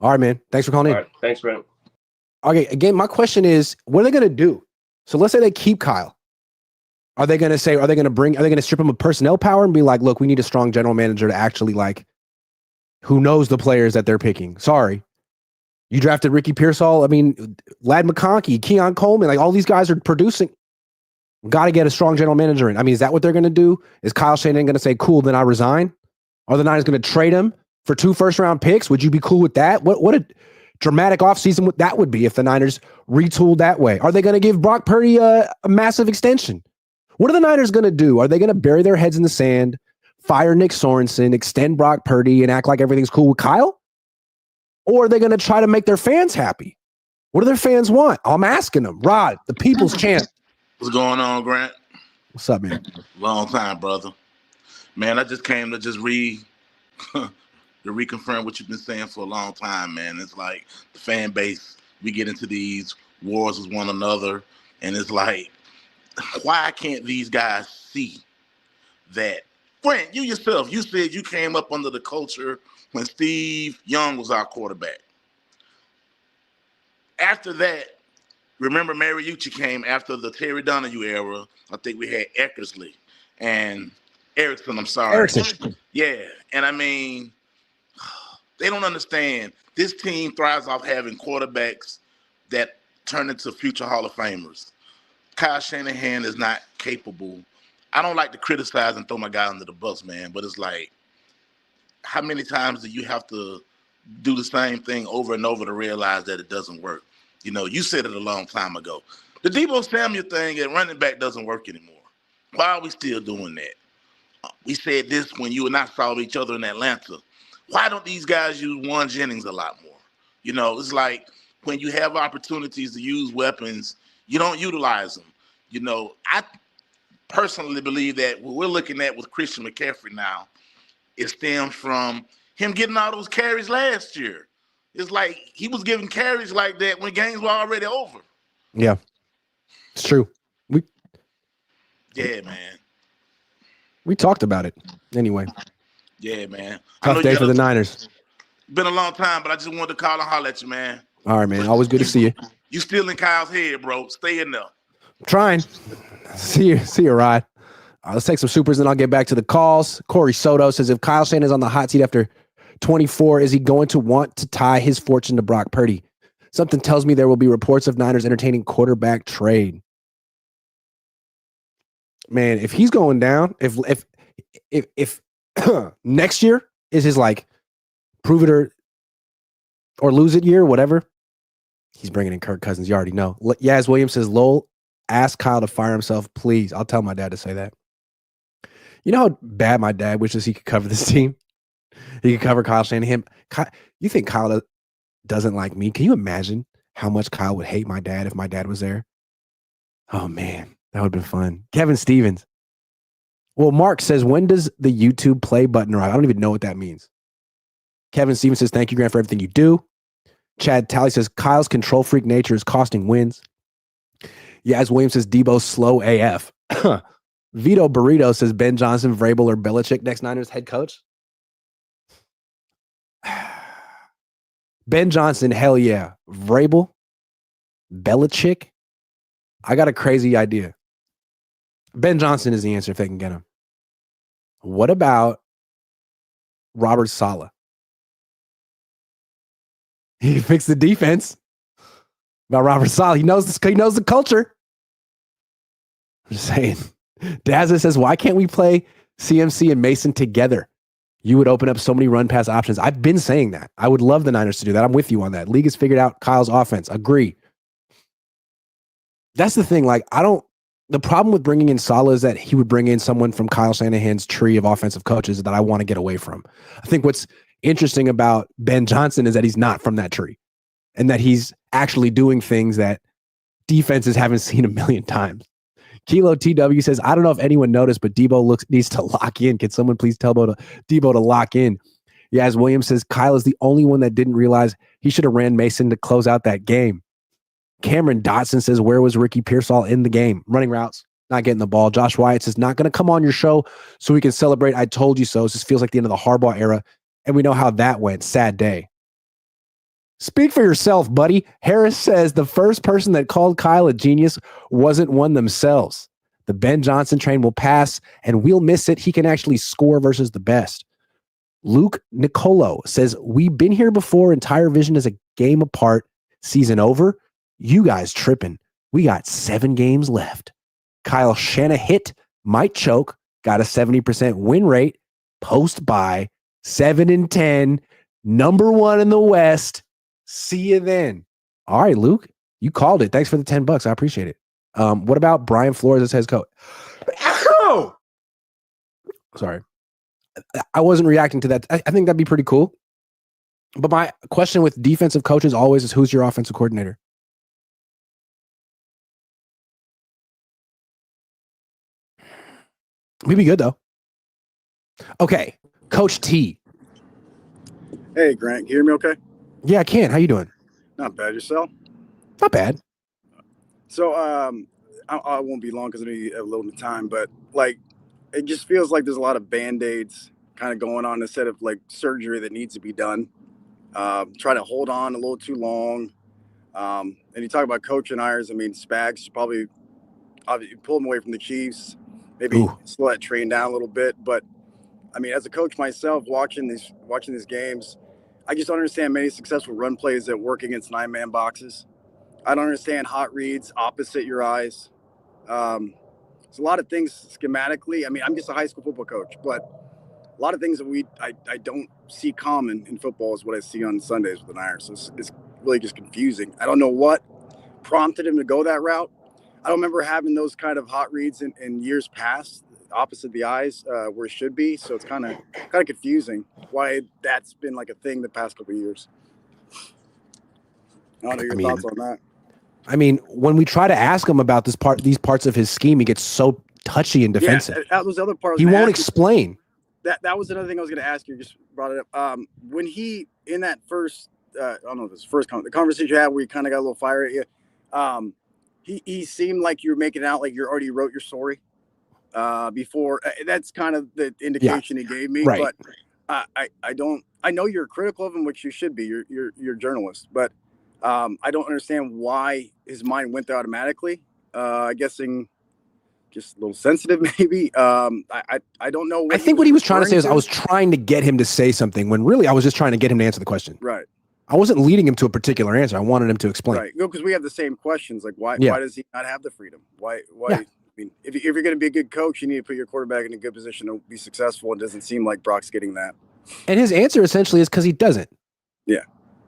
All right, man. Thanks for calling in. All right. Thanks, Grant. Okay, again, my question is, what are they going to do? So let's say they keep Kyle. Are they going to strip him of personnel power and be like, look, we need a strong general manager to actually, like, who knows the players that they're picking? Sorry. You drafted Ricky Pearsall. I mean, Lad McConkey, Keon Coleman, like all these guys are producing. Got to get a strong general manager in. I mean, is that what they're going to do? Is Kyle Shanahan going to say, cool, then I resign? Are the Niners going to trade him for 2 first-round picks? Would you be cool with that? What a dramatic offseason that would be if the Niners retooled that way. Are they going to give Brock Purdy a massive extension? What are the Niners going to do? Are they going to bury their heads in the sand, fire Nick Sorensen, extend Brock Purdy, and act like everything's cool with Kyle? Or are they going to try to make their fans happy? What do their fans want? I'm asking them. Rod, the people's champ. What's going on, Grant? What's up, man? Long time, brother. Man, I just came to just reconfirm what you've been saying for a long time, man. It's like the fan base, we get into these wars with one another, and it's like, why can't these guys see that? Grant, you yourself, you said you came up under the culture when Steve Young was our quarterback. After that, remember Mariucci came after the Terry Donahue era. I think we had Eckersley and Erickson, I'm sorry. Erickson. Yeah, and I mean, they don't understand. This team thrives off having quarterbacks that turn into future Hall of Famers. Kyle Shanahan is not capable. I don't like to criticize and throw my guy under the bus, man, but it's like, how many times do you have to do the same thing over and over to realize that it doesn't work? You know, you said it a long time ago. The Deebo Samuel thing at running back doesn't work anymore. Why are we still doing that? We said this when you and I saw each other in Atlanta. Why don't these guys use Warren Jennings a lot more? You know, it's like when you have opportunities to use weapons, you don't utilize them. You know, I personally believe that what we're looking at with Christian McCaffrey now, it stems from him getting all those carries last year. It's like he was giving carries like that when games were already over. Yeah, it's true. Yeah, man. We talked about it anyway. Yeah, man. Tough day for the Niners. Been a long time, but I just wanted to call and holler at you, man. All right, man. Always good to see you. You still in Kyle's head, bro. Stay in there. I'm trying. See you, Rod. Let's take some supers, and I'll get back to the calls. Corey Soto says, if Kyle Shanahan is on the hot seat after 24, is he going to want to tie his fortune to Brock Purdy? Something tells me there will be reports of Niners entertaining quarterback trade. Man, if he's going down, if next year is his like prove it or lose it year, whatever, he's bringing in Kirk Cousins. You already know. Yaz Williams says, Lowell, ask Kyle to fire himself, please. I'll tell my dad to say that. You know how bad my dad wishes he could cover this team? He could cover Kyle Shanahan. You think Kyle doesn't like me? Can you imagine how much Kyle would hate my dad if my dad was there? Oh, man. That would have been fun. Kevin Stevens. Well, Mark says, when does the YouTube play button arrive? I don't even know what that means. Kevin Stevens says, thank you, Grant, for everything you do. Chad Talley says, Kyle's control freak nature is costing wins. Yaz Williams says, Debo's slow AF. Vito Burrito says, Ben Johnson, Vrabel, or Belichick next Niners head coach. Ben Johnson, hell yeah. Vrabel, Belichick. I got a crazy idea. Ben Johnson is the answer if they can get him. What about Robert Saleh? He fixed the defense. About Robert Saleh, he knows the culture. I'm just saying. Dazza says, why can't we play CMC and Mason together? You would open up so many run pass options. I've been saying that. I would love the Niners to do that. I'm with you on that. League has figured out Kyle's offense. Agree. That's the thing. Like, the problem with bringing in Saleh is that he would bring in someone from Kyle Shanahan's tree of offensive coaches that I want to get away from. I think what's interesting about Ben Johnson is that he's not from that tree and that he's actually doing things that defenses haven't seen a million times. Kilo TW says, I don't know if anyone noticed, but Debo needs to lock in. Can someone please tell Debo to lock in? Yaz Williams says, Kyle is the only one that didn't realize he should have ran Mason to close out that game. Cameron Dotson says, where was Ricky Pearsall in the game? Running routes, not getting the ball. Josh Wyatt says, not going to come on your show so we can celebrate I told you so. This feels like the end of the Harbaugh era, and we know how that went. Sad day. Speak for yourself, buddy. Harris says the first person that called Kyle a genius wasn't one themselves. The Ben Johnson train will pass, and we'll miss it. He can actually score versus the best. Luke Nicolo says, we've been here before. Entire vision is a game apart. Season over. You guys tripping. We got 7 games left. Kyle Shanahan might choke. Got a 70% win rate. Post bye. 7-10. Number 1 in the West. See you then. All right, Luke. You called it. Thanks for the $10. I appreciate it. What about Brian Flores as head coach? Sorry. I wasn't reacting to that. I think that'd be pretty cool. But my question with defensive coaches always is, who's your offensive coordinator? We'd be good, though. Okay. Coach T. Hey, Grant. Can you hear me okay? Yeah, I can. How you doing? Not bad. Yourself? Not bad. So I won't be long because I know you have a little bit of time, but like it just feels like there's a lot of Band-Aids kind of going on instead of like surgery that needs to be done. Try to hold on a little too long. And you talk about coaching hires. I mean, Spags probably pull him away from the Chiefs, maybe slow that train down a little bit. But I mean, as a coach myself, watching these games, I just don't understand many successful run plays that work against 9-man boxes. I don't understand hot reads opposite your eyes. It's a lot of things schematically. I mean, I'm just a high school football coach, but a lot of things that I don't see common in football is what I see on Sundays with the Niners. So it's really just confusing. I don't know what prompted him to go that route. I don't remember having those kind of hot reads in years past, opposite the eyes where it should be. So it's kind of confusing why that's been like a thing the past couple of years. I don't know your thoughts on that. I mean, when we try to ask him about these parts of his scheme, he gets so touchy and defensive. Yeah, that was the other part. He won't explain. That was another thing I was going to ask you. Just brought it up. When he in that first I don't know if it's the conversation you had where you kind of got a little fire at you. He seemed like you're making it out like you already wrote your story before. That's kind of the indication he gave me. Right. But I know you're critical of him, which you should be. You're a journalist, but I don't understand why his mind went there automatically. I guessing just a little sensitive, maybe. I don't know. I think what he was trying to say is I was trying to get him to say something when really I was just trying to get him to answer the question. Right. I wasn't leading him to a particular answer. I wanted him to explain. Right. No, because we have the same questions. Like, why does he not have the freedom? Why? Yeah. I mean, if you're going to be a good coach, you need to put your quarterback in a good position to be successful. It doesn't seem like Brock's getting that. And his answer essentially is because he doesn't. Yeah.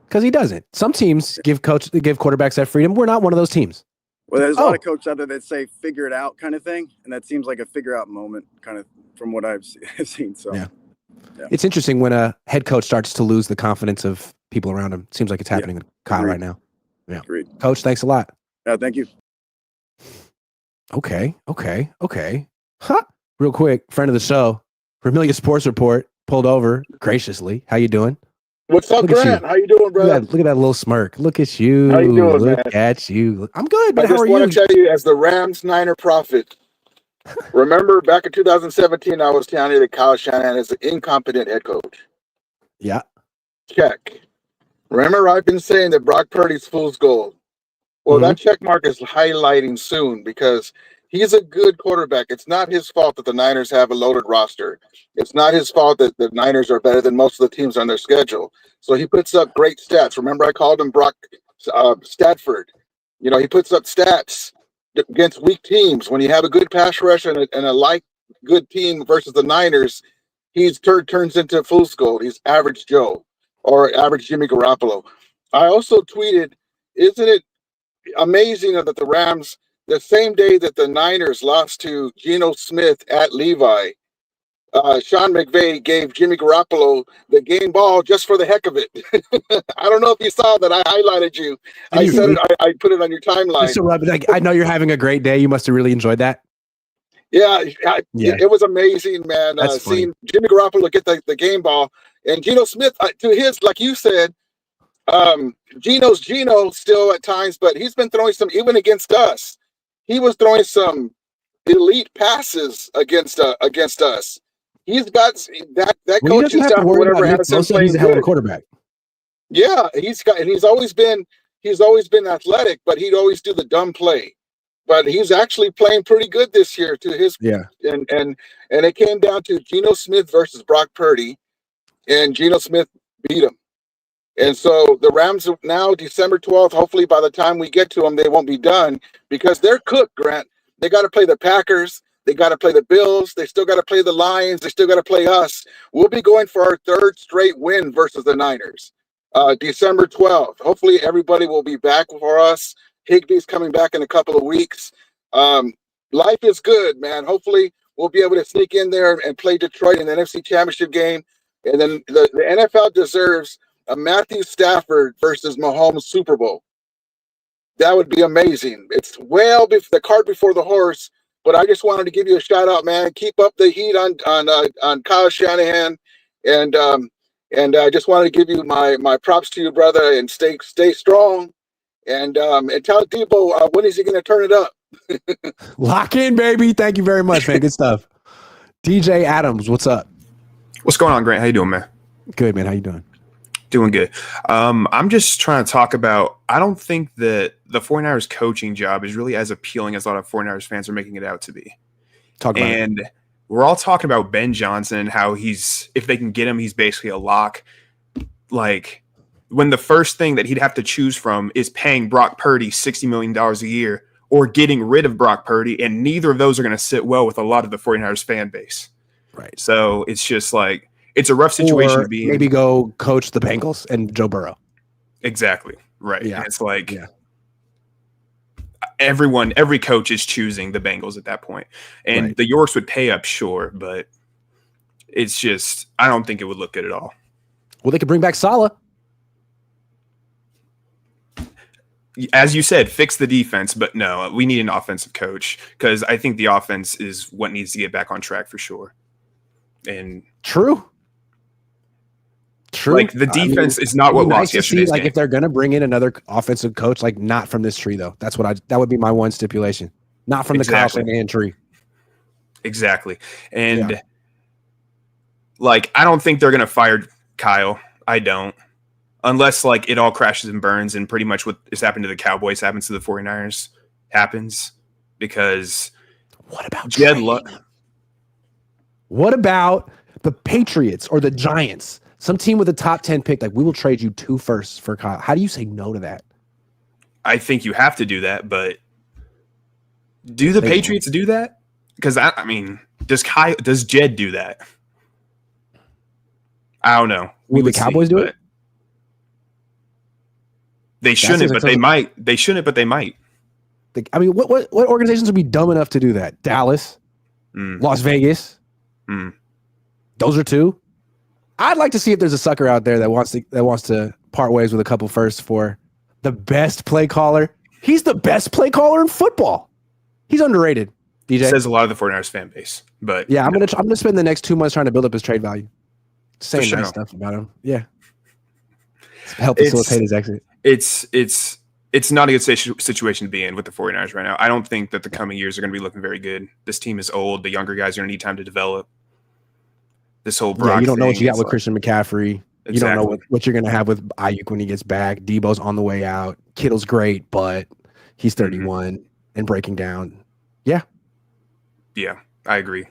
Because he doesn't. Some teams give quarterbacks that freedom. We're not one of those teams. Well, there's a lot of coaches out there that say figure it out kind of thing. And that seems like a figure out moment kind of from what I've seen. So, yeah. It's interesting when a head coach starts to lose the confidence of people around him. Seems like it's happening with Kyle right now. Yeah. Agreed. Coach, thanks a lot. Thank you. Okay. Huh. Real quick, friend of the show, Vermilion Sports Report, pulled over graciously. How you doing? What's up, Grant? How you doing, brother? Look at that little smirk. Look at you. How you doing, Look man? at you. I'm good, but I just want to tell you, as the Rams Niner prophet, remember back in 2017, I was telling you that Kyle Shanahan is an incompetent head coach. Yeah. Check. Remember, I've been saying that Brock Purdy's fool's gold. Well, that check mark is highlighting soon because he's a good quarterback. It's not his fault that the Niners have a loaded roster. It's not his fault that the Niners are better than most of the teams on their schedule. So he puts up great stats. Remember, I called him Brock Statford. You know, he puts up stats against weak teams. When you have a good pass rush and a good team versus the Niners, turns into fool's gold. He's average Joe or average Jimmy Garoppolo. I also tweeted, isn't it amazing that the Rams, the same day that the Niners lost to Geno Smith at Levi, Sean McVay gave Jimmy Garoppolo the game ball just for the heck of it. I don't know if you saw that. I highlighted you. I put it on your timeline. So, Rob, I know you're having a great day. You must have really enjoyed that. Yeah, it was amazing, man. Seeing Jimmy Garoppolo get the game ball and Geno Smith, to his, like you said, Geno's Geno still at times, but he's been throwing some, even against us. He was throwing some elite passes against us. He's got that coaching staff or whatever has him playing he's a hell of a quarterback. Yeah, he's always been athletic, but he'd always do the dumb play. But he's actually playing pretty good this year to his and it came down to Geno Smith versus Brock Purdy, and Geno Smith beat him. And so the Rams now, December 12th, hopefully by the time we get to them, they won't be done because they're cooked, Grant. They got to play the Packers. They got to play the Bills. They still got to play the Lions. They still got to play us. We'll be going for our third straight win versus the Niners. December 12th. Hopefully everybody will be back for us. Higbee's coming back in a couple of weeks. Life is good, man. Hopefully we'll be able to sneak in there and play Detroit in the NFC Championship game. And then the NFL deserves a Matthew Stafford versus Mahomes Super Bowl. That would be amazing. It's the cart before the horse, but I just wanted to give you a shout out, man. Keep up the heat on Kyle Shanahan, and I just wanted to give you my props to you, brother, and stay strong, and tell Debo when is he going to turn it up? Lock in, baby. Thank you very much, man. Good stuff. DJ Adams, what's up? What's going on, Grant? How you doing, man? Good, man. How you doing? Doing good. I'm just trying to talk about, I don't think that the 49ers coaching job is really as appealing as a lot of 49ers fans are making it out to be. We're all talking about Ben Johnson and how if they can get him, he's basically a lock. Like, when the first thing that he'd have to choose from is paying Brock Purdy $60 million a year or getting rid of Brock Purdy, and neither of those are going to sit well with a lot of the 49ers fan base. Right. So it's just like, it's a rough situation to be in. Maybe go coach the Bengals and Joe Burrow. Exactly. Right. Yeah. And it's like every coach is choosing the Bengals at that point. And the Yorks would pay up, sure, but it's just, I don't think it would look good at all. Well, they could bring back Saleh. As you said, fix the defense, but no, we need an offensive coach because I think the offense is what needs to get back on track for sure. And True. true. Like the defense is not what nice lost to see, yesterday's like game. if they're gonna bring in another offensive coach, like not from this tree though. That would be my one stipulation. Not from the Kyle Shanahan tree. Exactly. And like I don't think they're gonna fire Kyle. I don't. Unless like it all crashes and burns and pretty much what is happened to the Cowboys happens to the 49ers happens. Because what about Jed What about the Patriots or the Giants? Some team with a top 10 pick, like we will trade you 2 firsts for Kyle. How do you say no to that? I think you have to do that, but do the Patriots do that? Because I mean, does Jed do that? I don't know. Will the Cowboys do it? They shouldn't, but they might. They shouldn't, but they might. I mean, what organizations would be dumb enough to do that? Dallas, Las Vegas. Those are 2. I'd like to see if there's a sucker out there that wants to part ways with a couple firsts for the best play caller. He's the best play caller in football. He's underrated. DJ says a lot of the 49ers fan base, but yeah, I'm gonna spend the next 2 months trying to build up his trade value, saying nice stuff about him. Yeah, help facilitate his exit. It's not a good situation to be in with the 49ers right now. I don't think that the coming years are going to be looking very good. This team is old. The younger guys are going to need time to develop. This whole Brock you don't know what you got with like, Christian McCaffrey. Exactly. You don't know what you're going to have with Ayuk when he gets back. Debo's on the way out. Kittle's great, but he's 31 and breaking down. Yeah, I agree.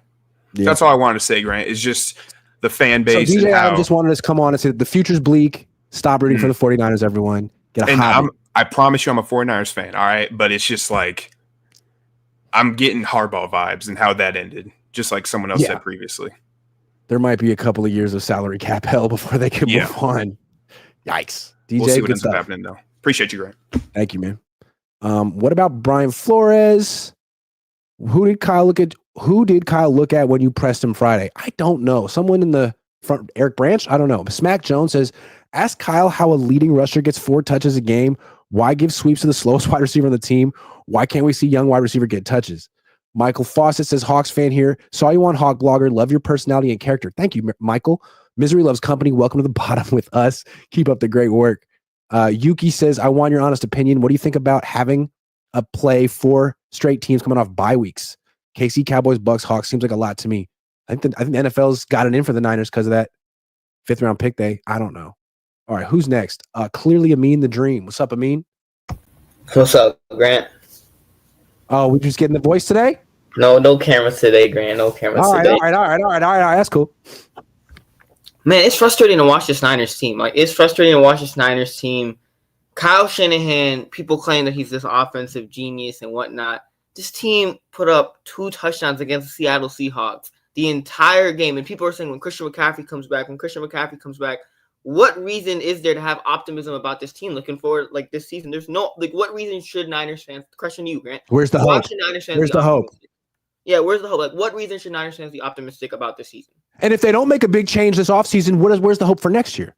Yeah. That's all I wanted to say, Grant, is just the fan base. So DJ Adam just wanted us to come on and say the future's bleak. Stop rooting for the 49ers, everyone. I promise you I'm a 49ers fan, all right? But it's just like I'm getting Harbaugh vibes and how that ended, just like someone else said previously. There might be a couple of years of salary cap hell before they can move on. Yikes. DJ, we'll see what ends up happening, though. Appreciate you, Grant. Thank you, man. What about Brian Flores? Who did Kyle look at when you pressed him Friday? I don't know. Someone in the front, Eric Branch? I don't know. Smack Jones says, ask Kyle how a leading rusher gets 4 touches a game. Why give sweeps to the slowest wide receiver on the team? Why can't we see young wide receiver get touches? Michael Fawcett says, Hawks fan here. Saw you on Hawk Blogger. Love your personality and character. Thank you, Michael. Misery loves company. Welcome to the bottom with us. Keep up the great work. Yuki says, I want your honest opinion. What do you think about having a play 4 straight teams coming off bye weeks? KC, Cowboys, Bucks, Hawks seems like a lot to me. I think the NFL's got it in for the Niners because of that 5th round pick day. I don't know. All right, who's next? Clearly Amin the Dream. What's up, Amin? What's up, Grant? Oh, we just getting the voice today? No cameras today, Grant. No cameras today. All right. That's cool. Man, it's frustrating to watch this Niners team. Kyle Shanahan, people claim that he's this offensive genius and whatnot. This team put up 2 touchdowns against the Seattle Seahawks the entire game. And people are saying when Christian McCaffrey comes back, what reason is there to have optimism about this team looking forward like this season? There's no, like, what reason should Niners fans, question you, Grant? Where's the hope? Where's the hope? Yeah, where's the hope? Like, what reason should Niners fans be optimistic about this season? And if they don't make a big change this offseason, where's the hope for next year?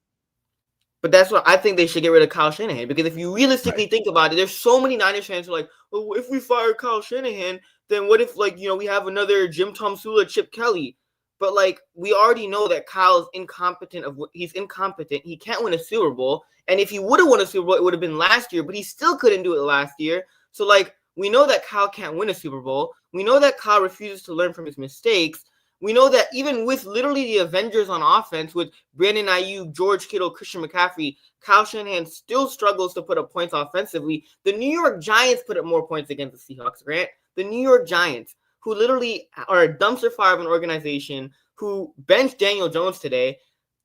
But that's what I think they should get rid of Kyle Shanahan, because if you realistically think about it, there's so many Niners fans who are like, well, if we fire Kyle Shanahan, then what if, like, we have another Jim Tomsula, Chip Kelly? But, like, we already know that Kyle's incompetent. He's incompetent. He can't win a Super Bowl. And if he would have won a Super Bowl, it would have been last year, but he still couldn't do it last year. So, like, we know that Kyle can't win a Super Bowl. We know that Kyle refuses to learn from his mistakes. We know that even with literally the Avengers on offense, with Brandon Ayuk, George Kittle, Christian McCaffrey, Kyle Shanahan still struggles to put up points offensively. The New York Giants put up more points against the Seahawks, Grant. The New York Giants, who literally are a dumpster fire of an organization, who benched Daniel Jones today,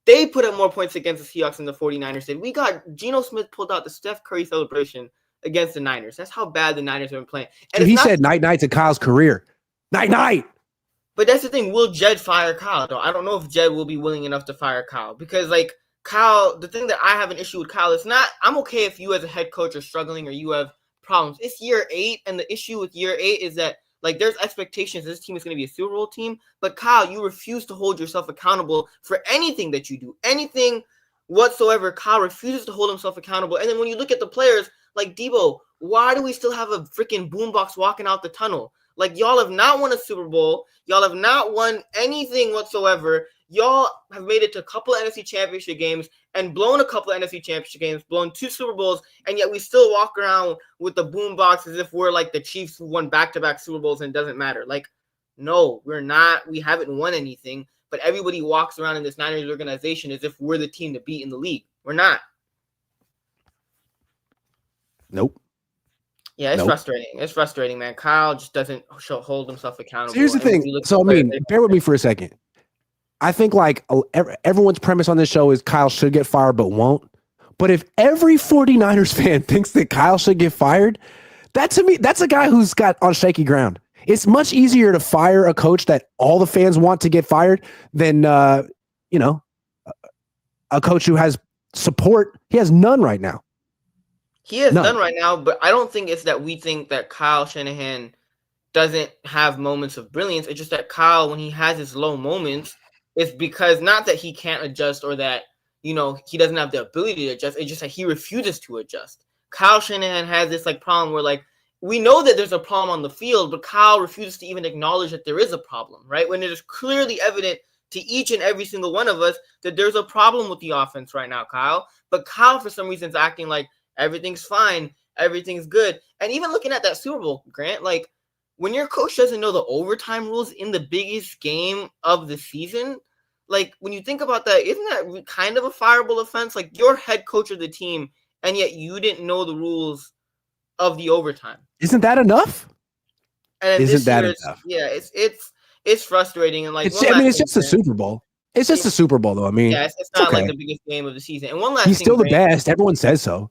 they put up more points against the Seahawks than the 49ers did. We got Geno Smith pulled out the Steph Curry celebration against the Niners. That's how bad the Niners have been playing. And he said night-night to Kyle's career. Night-night. But that's the thing. Will Jed fire Kyle, though? I don't know if Jed will be willing enough to fire Kyle. Because, like, Kyle, the thing that I have an issue with Kyle is not, I'm okay if you as a head coach are struggling or you have problems. It's year 8, and the issue with year 8 is that, like, there's expectations this team is going to be a Super Bowl team. But, Kyle, you refuse to hold yourself accountable for anything that you do. Anything whatsoever, Kyle refuses to hold himself accountable. And then when you look at the players, like Debo, why do we still have a freaking boombox walking out the tunnel? Like, y'all have not won a Super Bowl. Y'all have not won anything whatsoever. Y'all have made it to a couple of NFC Championship games and blown a couple of NFC Championship games, blown 2 Super Bowls, and yet we still walk around with the boom box as if we're like the Chiefs who won back-to-back Super Bowls and it doesn't matter. Like, no, we're not. We haven't won anything, but everybody walks around in this Niners organization as if we're the team to beat in the league. We're not. Nope. Yeah, it's frustrating. It's frustrating, man. Kyle just doesn't hold himself accountable. So here's the thing. So, I mean, bear with me for a second. I think like everyone's premise on this show is Kyle should get fired but won't. But if every 49ers fan thinks that Kyle should get fired, that to me, that's a guy who's got on shaky ground. It's much easier to fire a coach that all the fans want to get fired than, a coach who has support. He has none right now. He has none right now, but I don't think it's that we think that Kyle Shanahan doesn't have moments of brilliance. It's just that Kyle, when he has his low moments, it's because not that he can't adjust or that, he doesn't have the ability to adjust. It's just that he refuses to adjust. Kyle Shanahan has this problem where we know that there's a problem on the field, but Kyle refuses to even acknowledge that there is a problem, right? When it is clearly evident to each and every single one of us that there's a problem with the offense right now, Kyle. But Kyle, for some reason, is acting like everything's fine, everything's good. And even looking at that Super Bowl, Grant, when your coach doesn't know the overtime rules in the biggest game of the season, when you think about that, isn't that kind of a fireable offense? You're head coach of the team, and yet you didn't know the rules of the overtime. Isn't that enough? And isn't that enough? Yeah, it's frustrating. And it's just a Super Bowl. It's just a Super Bowl, though. I mean, yeah, it's not the biggest game of the season. And one last he's thing, still Grant, the best. Everyone says so.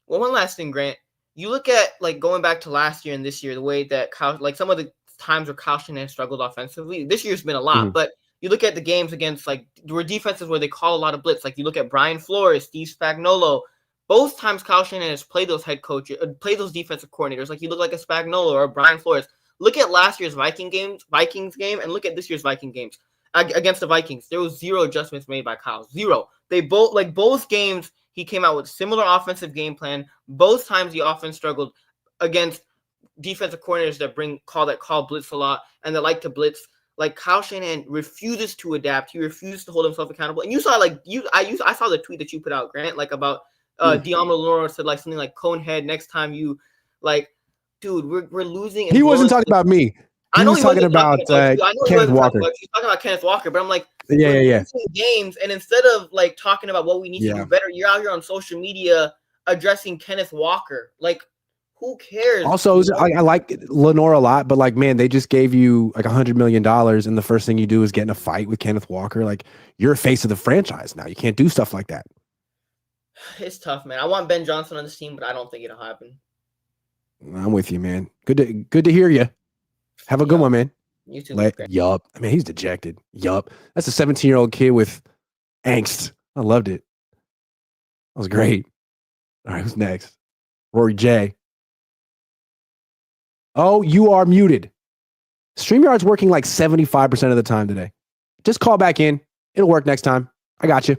Well, one last thing, Grant. You look at going back to last year and this year, the way that Kyle, some of the times where Kyle Shanahan struggled offensively. This year's been a lot, but you look at the games against where defenses where they call a lot of blitz. You look at Brian Flores, Steve Spagnuolo. Both times Kyle Shanahan has played those head coaches, played those defensive coordinators. You look like a Spagnuolo or a Brian Flores. Look at last year's Vikings game, and look at this year's Viking games against the Vikings. There was 0 adjustments made by Kyle. 0. They both games. He came out with similar offensive game plan. Both times the offense struggled against defensive coordinators that call blitz a lot and that like to blitz. Kyle Shanahan refuses to adapt. He refuses to hold himself accountable. And you saw I saw the tweet that you put out, Grant, about Diamo Lenore said something like Cohn head next time you dude, we're losing. He wasn't talking about me. He was talking about Kenneth Walker. He's talking about Kenneth Walker, but I'm yeah. Games, and instead of talking about what we need to do better, you're out here on social media addressing Kenneth Walker. Who cares? Also, I like Lenore a lot, but man, they just gave you $100 million, and the first thing you do is get in a fight with Kenneth Walker. You're a face of the franchise now. You can't do stuff like that. It's tough, man. I want Ben Johnson on this team, but I don't think it'll happen. I'm with you, man. Good to hear you. Have a good one, man. You too. Yup. I mean, he's dejected. Yup. That's a 17-year-old kid with angst. I loved it. That was great. All right, who's next? Rory J. Oh, you are muted. StreamYard's working 75% of the time today. Just call back in. It'll work next time. I got you.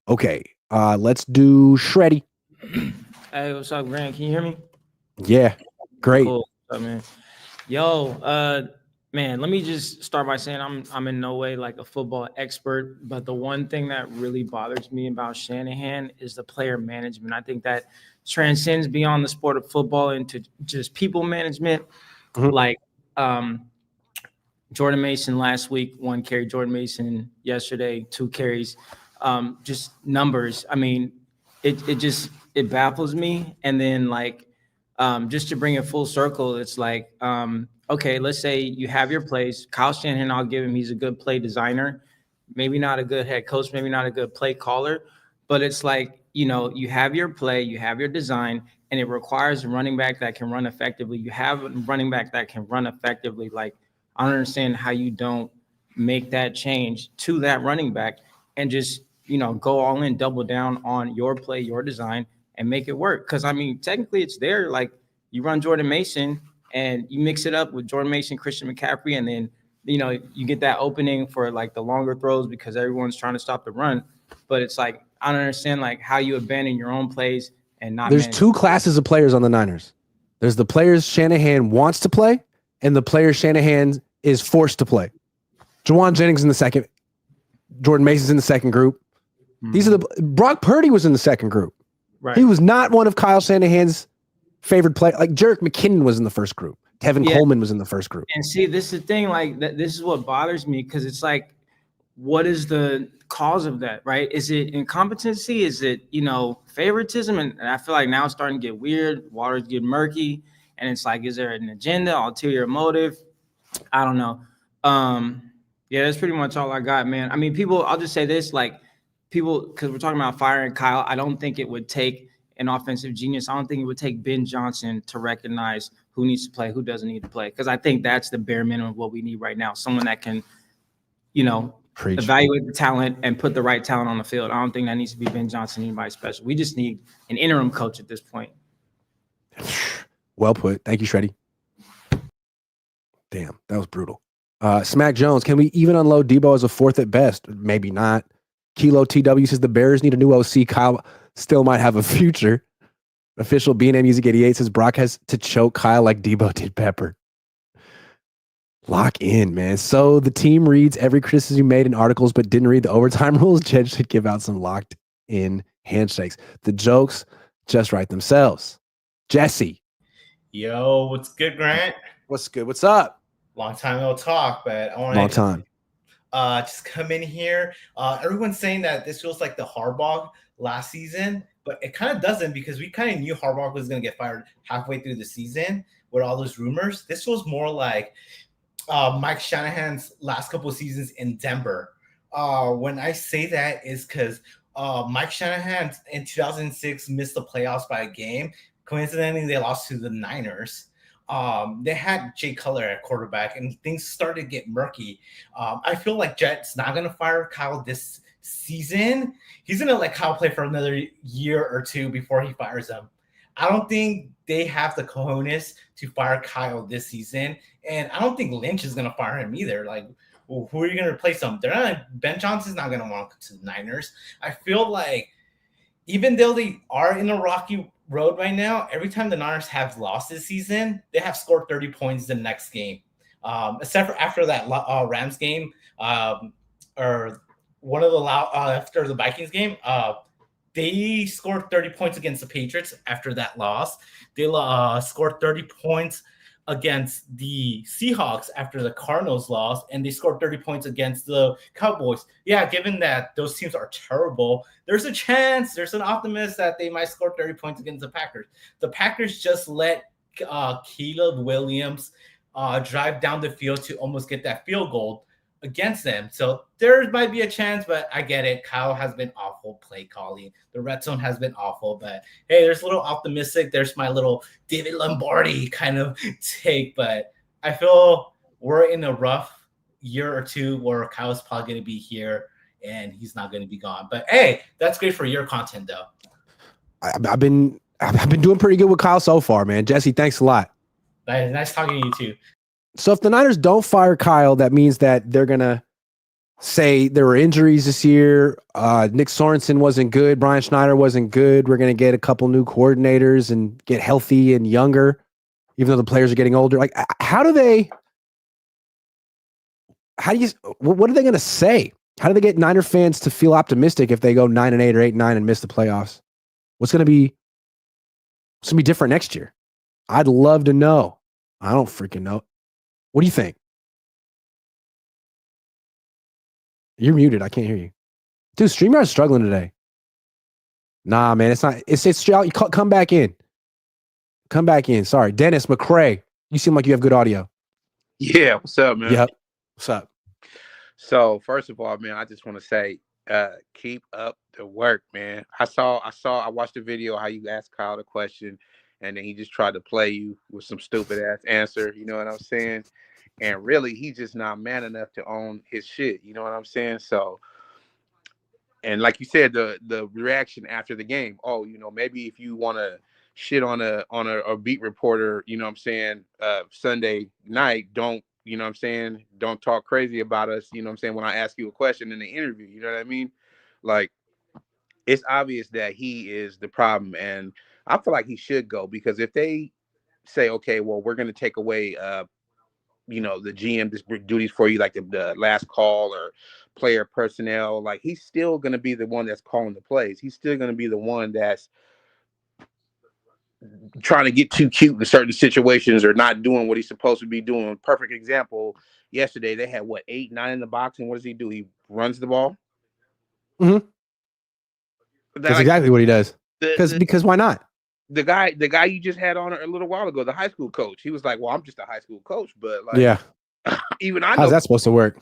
Okay. Let's do Shreddy. Hey, what's up, Grant? Can you hear me? Yeah. Great. Cool. What's up, man? Yo, man, let me just start by saying I'm in no way a football expert, but the one thing that really bothers me about Shanahan is the player management. I think that transcends beyond the sport of football into just people management. Jordan Mason last week, 1 carry. Jordan Mason yesterday, 2 carries. Just numbers. I mean, it baffles me. And then just to bring it full circle, it's okay, let's say you have your plays. Kyle Shanahan, I'll give him, he's a good play designer, maybe not a good head coach, maybe not a good play caller, but it's you have your play, you have your design, and it requires a running back that can run effectively. You have a running back that can run effectively. I don't understand how you don't make that change to that running back and just, go all in, double down on your play, your design, and make it work. Because, I mean, technically it's there. You run Jordan Mason and you mix it up with Jordan Mason, Christian McCaffrey, and then, you get that opening for the longer throws because everyone's trying to stop the run. But it's I don't understand how you abandon your own plays and not. There's 2 classes of players on the Niners. There's the players Shanahan wants to play, and the players Shanahan is forced to play. Jawan Jennings in the second. Jordan Mason's in the second group. These are Brock Purdy was in the second group. Right. He was not one of Kyle Shanahan's favorite players. Like Jerick McKinnon was in the first group. Tevin Coleman was in the first group. And see, this is the thing, like this is what bothers me, because it's like, what is the cause of that, right? Is it incompetency? Is it, favoritism? And I feel like now it's starting to get weird. Water's getting murky. And it's like, is there an agenda, ulterior motive? I don't know. Yeah, that's pretty much all I got, man. I mean, I'll just say this, like people, because we're talking about firing Kyle, I don't think it would take an offensive genius. I don't think it would take Ben Johnson to recognize who needs to play, who doesn't need to play. Because I think that's the bare minimum of what we need right now. Someone that can, evaluate the talent and put the right talent on the field. I don't think that needs to be Ben Johnson, anybody special. We just need an interim coach at this point. Well put. Thank you, Shreddy. Damn, that was brutal. Smack Jones, can we even unload Debo as a fourth at best? Maybe not. Kilo TW says the Bears need a new OC. Kyle still might have a future. Official B&M Music 88 says Brock has to choke Kyle like Debo did Pepper. Lock in, man. So the team reads every criticism you made in articles, but didn't read the overtime rules. Jed should give out some locked in handshakes. The jokes just write themselves. Jesse. Yo, what's good, Grant? What's good? What's up? Long time no talk, but I want Long time. Just come in here. Everyone's saying that this feels like the Harbaugh last season, but it kind of doesn't, because we kind of knew Harbaugh was going to get fired halfway through the season with all those rumors. This was more like Mike Shanahan's last couple of seasons in Denver. When I say that is because Mike Shanahan in 2006 missed the playoffs by a game. Coincidentally, they lost to the Niners. They had Jay Cutler at quarterback, and things started to get murky. I feel like Jet's not going to fire Kyle this season. He's going to let Kyle play for another year or two before he fires him. I don't think they have the cojones to fire Kyle this season, and I don't think Lynch is going to fire him either. Like, well, who are you going to replace him? Ben Johnson's not going to want to come to the Niners. I feel like even though they are in a rocky road right now, every time the Niners have lost this season, they have scored 30 points the next game. Except for after that Rams game, or one of the after the Vikings game, they scored 30 points against the Patriots after that loss. They scored 30 points against the Seahawks after the Cardinals lost, and they scored 30 points against the Cowboys. Yeah, given that those teams are terrible, there's a chance, there's an optimist that they might score 30 points against the Packers. The Packers just let Caleb Williams drive down the field to almost get that field goal against them. So there might be a chance, but I get it. Kyle has been awful play calling. The red zone has been awful, but hey, there's a little optimistic. There's my little David Lombardi kind of take, but I feel we're in a rough year or two where Kyle's probably going to be here and he's not going to be gone. But hey, that's great for your content though. I've been doing pretty good with Kyle so far, man. Jesse, thanks a lot. Nice talking to you too. So if the Niners don't fire Kyle, that means that they're going to say there were injuries this year. Nick Sorensen wasn't good. Brian Schneider wasn't good. We're going to get a couple new coordinators and get healthy and younger, even though the players are getting older. Like, what are they going to say? How do they get Niner fans to feel optimistic if they go 9-8 or 8-9 and miss the playoffs? What's going to be different next year? I'd love to know. I don't freaking know. What do you think? You're muted. I can't hear you. Dude, StreamYard's struggling today. Nah, man, it's not. It's come back in. Come back in. Sorry. Dennis McCrae, you seem like you have good audio. Yeah, what's up, man? Yep. What's up? So, first of all, man, I just want to say, keep up the work, man. I watched the video how you asked Kyle the question, and then he just tried to play you with some stupid ass answer. You know what I'm saying? And really, he's just not man enough to own his shit. You know what I'm saying? So, and like you said, the reaction after the game. Oh, maybe if you want to shit on a beat reporter, you know what I'm saying, Sunday night, don't, you know what I'm saying, don't talk crazy about us, you know what I'm saying, when I ask you a question in the interview. You know what I mean? Like, it's obvious that he is the problem, and I feel like he should go, because if they say, okay, well, we're going to take away the GM just duties for you, like the last call or player personnel. Like, he's still going to be the one that's calling the plays. He's still going to be the one that's trying to get too cute in certain situations or not doing what he's supposed to be doing. Perfect example, yesterday they had 8, 9 in the box, and what does he do? He runs the ball. Mm-hmm. That's exactly what he does. Because why not? The guy you just had on a little while ago, the high school coach, he was like, "Well, I'm just a high school coach, but like, yeah, even I know how's that supposed to work?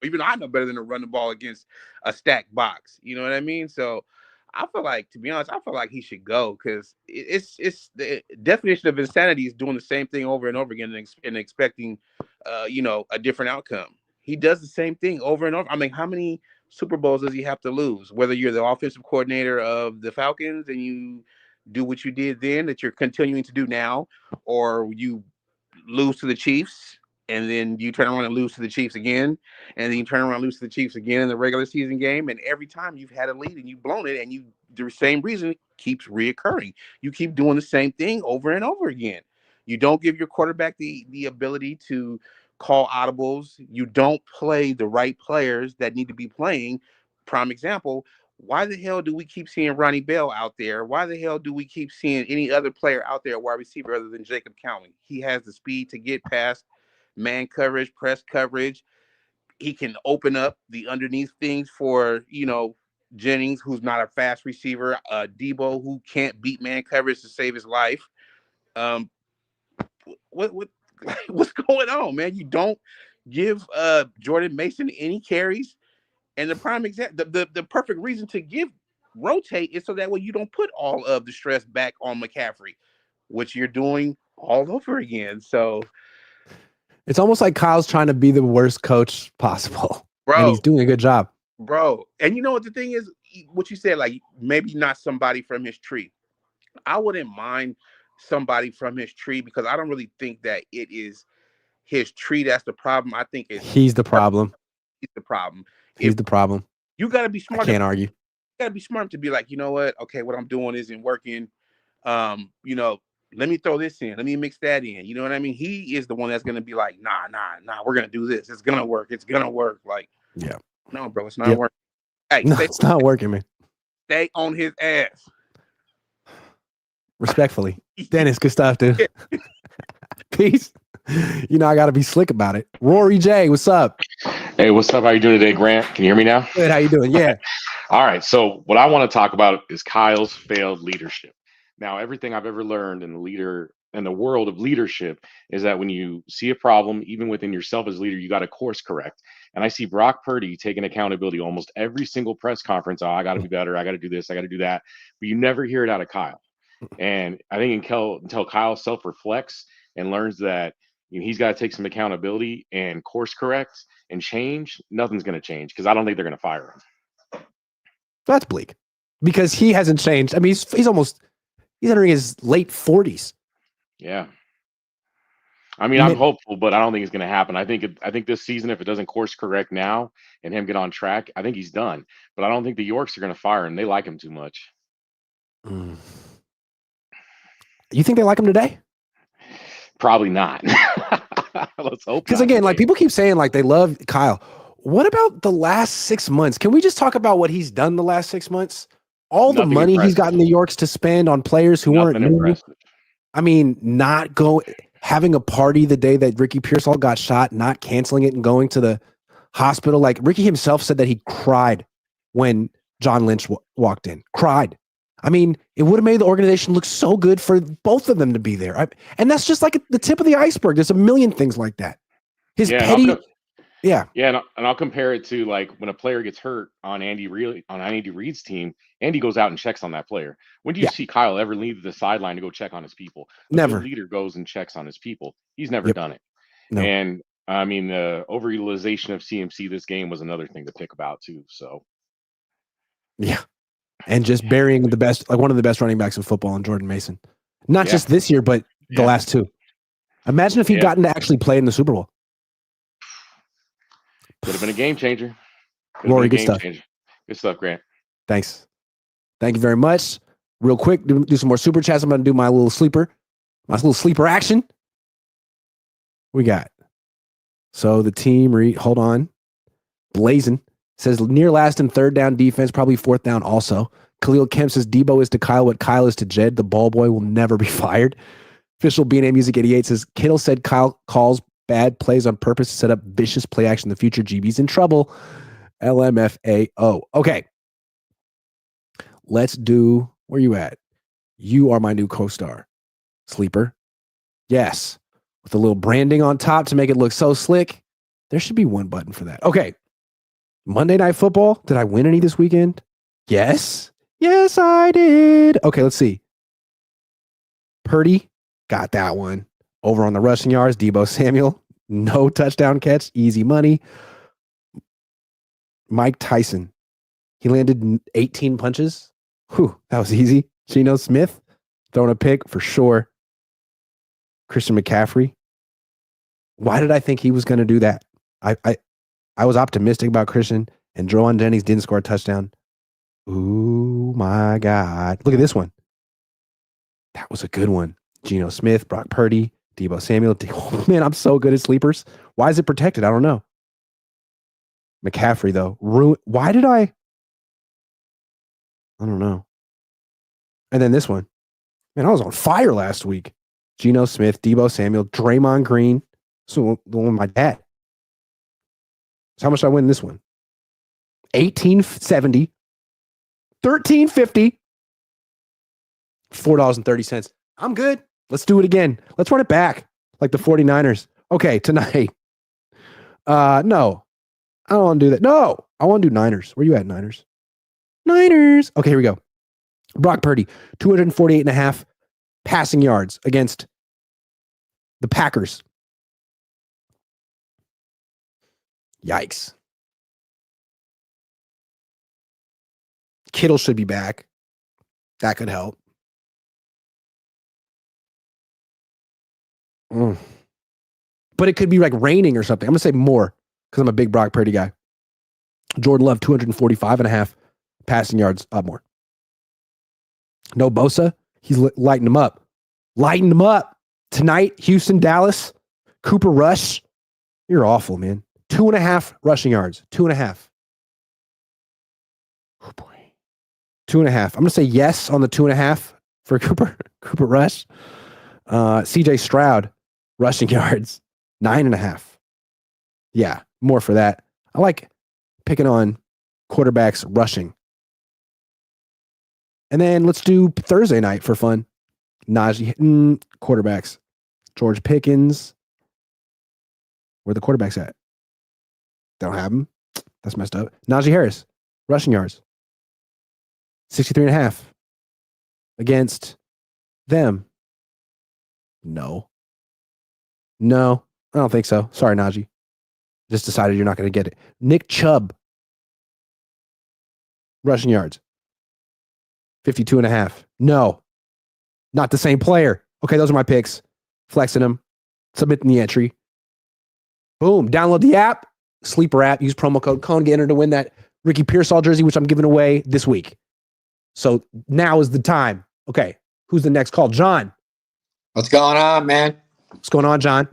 Even I know better than to run the ball against a stacked box." You know what I mean? So I feel like, to be honest, I feel like he should go, because it's the definition of insanity is doing the same thing over and over again and expecting, a different outcome. He does the same thing over and over. I mean, how many Super Bowls does he have to lose? Whether you're the offensive coordinator of the Falcons and you do what you did then that you're continuing to do now, or you lose to the Chiefs and then you turn around and lose to the Chiefs again, and then you turn around and lose to the Chiefs again in the regular season game, and every time you've had a lead and you've blown it, and the same reason keeps reoccurring. You keep doing the same thing over and over again. You don't give your quarterback the ability to call audibles. You don't play the right players that need to be playing. Prime example, why the hell do we keep seeing Ronnie Bell out there? Why the hell do we keep seeing any other player out there, wide receiver, other than Jacob Cowan? He has the speed to get past man coverage, press coverage. He can open up the underneath things for, Jennings, who's not a fast receiver, Debo, who can't beat man coverage to save his life. What's going on, man? You don't give Jordan Mason any carries. And the prime example, the perfect reason to rotate is so that way you don't put all of the stress back on McCaffrey, which you're doing all over again. So it's almost like Kyle's trying to be the worst coach possible, and he's doing a good job, bro. And you know what the thing is, what you said, like maybe not somebody from his tree. I wouldn't mind somebody from his tree, because I don't really think that it is his tree that's the problem. I think he's the problem. He's the problem. He's the problem. You got to be smart. I can't argue. You got to be smart to be like, you know what? Okay, what I'm doing isn't working. Let me throw this in. Let me mix that in. You know what I mean? He is the one that's going to be like, nah, we're going to do this. It's going to work. It's going to work. Like, yeah. No, bro, it's not working. Hey, no, it's not working, man. Stay on his ass. Respectfully. Dennis, good stuff, dude. Peace. I got to be slick about it. Rory J, what's up? Hey, what's up? How you doing today, Grant? Can you hear me now? Good. How you doing? Yeah. All right. So what I want to talk about is Kyle's failed leadership. Now, everything I've ever learned in the world of leadership is that when you see a problem, even within yourself as a leader, you got to course correct. And I see Brock Purdy taking accountability almost every single press conference. Oh, I got to be better. I got to do this. I got to do that. But you never hear it out of Kyle. And I think until Kyle self-reflects and learns that he's got to take some accountability and course correct and change, nothing's going to change, because I don't think they're going to fire him. That's bleak, because he hasn't changed. I mean, he's entering his late 40s. Yeah. I mean, I'm hopeful, but I don't think it's going to happen. I think this season, if it doesn't course correct now and him get on track, I think he's done. But I don't think the Yorks are going to fire him. They like him too much. You think they like him today? Probably not. Let's hope. Because again, like people keep saying, like they love Kyle. What about the last 6 months? Can we just talk about what he's done the last 6 months? All the money he's gotten the Yorks to spend on players who weren't new. I mean, having a party the day that Ricky Pearsall got shot, not canceling it and going to the hospital. Like Ricky himself said that he cried when John Lynch walked in. Cried. I mean, it would have made the organization look so good for both of them to be there. And that's just like the tip of the iceberg. There's a million things like that. And I'll compare it to like when a player gets hurt on Andy Reid's team. Andy goes out and checks on that player. When do you see Kyle ever leave the sideline to go check on his people? Never. The leader goes and checks on his people. He's never done it. No. And I mean, the overutilization of CMC this game was another thing to pick about too. So yeah. And just burying one of the best running backs in football in Jordan Mason. Not just this year, but the last two. Imagine if he'd gotten to actually play in the Super Bowl. Could have been a game changer. Rory, good stuff. Good stuff, Grant. Thanks. Thank you very much. Real quick, do some more super chats. I'm going to do my little sleeper action. We got So the team, hold on. Blazing says near last and third down defense, probably fourth down also. Khalil Kemp says Debo is to Kyle what Kyle is to Jed. The ball boy will never be fired. Official BNA Music 88 says Kittle said Kyle calls bad plays on purpose to set up vicious play action in the future. GB's in trouble. LMFAO. Okay. Let's do, where you at? You are my new co-star. Sleeper. Yes. With a little branding on top to make it look so slick. There should be one button for that. Okay. Monday Night Football. Did I win any this weekend? Yes. Yes, I did. Okay, let's see. Purdy. Got that one. Over on the rushing yards, Debo Samuel. No touchdown catch. Easy money. Mike Tyson. He landed 18 punches. Whew, that was easy. Geno Smith. Throwing a pick for sure. Christian McCaffrey. Why did I think he was going to do that? I was optimistic about Christian, and Joan Jennings didn't score a touchdown. Ooh, my God. Look at this one. That was a good one. Geno Smith, Brock Purdy, Debo Samuel. Oh, man, I'm so good at sleepers. Why is it protected? I don't know. McCaffrey, though. Why did I don't know. And then this one. Man, I was on fire last week. Geno Smith, Debo Samuel, Draymond Green. So the one with my dad. So how much did I win this one? $18.70, $13.50, $4.30. I'm good. Let's do it again. Let's run it back like the 49ers. Okay, tonight. No. I don't want to do that. No. I want to do Niners. Where you at, Niners? Niners. Okay, here we go. Brock Purdy, 248.5 passing yards against the Packers. Yikes. Kittle should be back. That could help. But it could be like raining or something. I'm going to say more because I'm a big Brock Purdy guy. Jordan Love, 245.5 passing yards, up more. No Bosa. He's lighting them up. Lighting them up. Tonight, Houston, Dallas, Cooper Rush. You're awful, man. 2.5 rushing yards. 2.5. Oh, boy. 2.5. I'm going to say yes on the 2.5 for Cooper Rush. CJ Stroud, rushing yards, 9.5. Yeah, more for that. I like picking on quarterbacks rushing. And then let's do Thursday night for fun. Najee, quarterbacks. George Pickens. Where the quarterbacks at? Don't have them. That's messed up. Najee Harris, rushing yards. 63.5 against them. No, I don't think so. Sorry, Najee. Just decided you're not going to get it. Nick Chubb, rushing yards. 52.5. No, not the same player. Okay, those are my picks. Flexing them. Submitting the entry. Boom. Download the app. Sleeper app. Use promo code Cohn. Get entered to win that Ricky Pearsall jersey, which I'm giving away this week. So now is the time. Okay, who's the next call? John. What's going on, man? What's going on, John?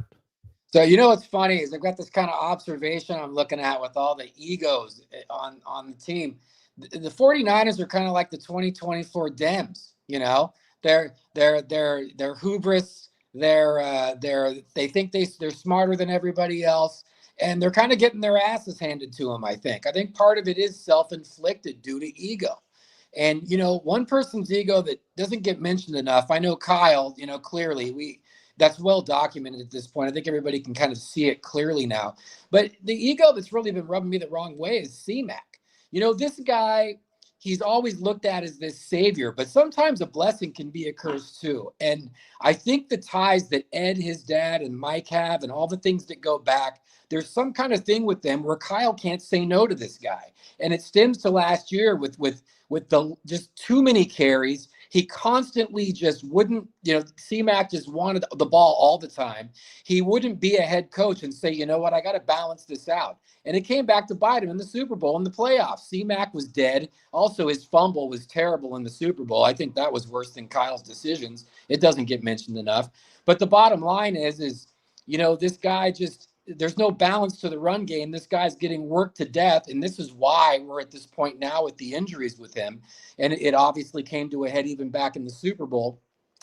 So you know what's funny is I've got this kind of observation I'm looking at with all the egos on the team. The 49ers are kind of like the 2024 Dems, you know? They're hubris, they think they're smarter than everybody else, and they're kind of getting their asses handed to them, I think. I think part of it is self-inflicted due to ego. And, you know, one person's ego that doesn't get mentioned enough, I know Kyle, you know, clearly that's well documented at this point. I think everybody can kind of see it clearly now. But the ego that's really been rubbing me the wrong way is C-Mac. You know, this guy, he's always looked at as this savior, but sometimes a blessing can be a curse too. And I think the ties that Ed, his dad, and Mike have, and all the things that go back, there's some kind of thing with them where Kyle can't say no to this guy. And it stems to last year with the just too many carries. He constantly just wouldn't, you know, C-Mac just wanted the ball all the time. He wouldn't be a head coach and say, you know what, I got to balance this out. And it came back to bite him in the Super Bowl in the playoffs. C-Mac was dead. Also, his fumble was terrible in the Super Bowl. I think that was worse than Kyle's decisions. It doesn't get mentioned enough. But the bottom line is, you know, this guy just, there's no balance to the run game. This guy's getting worked to death, and this is why we're at this point now with the injuries with him. And it obviously came to a head even back in the Super Bowl.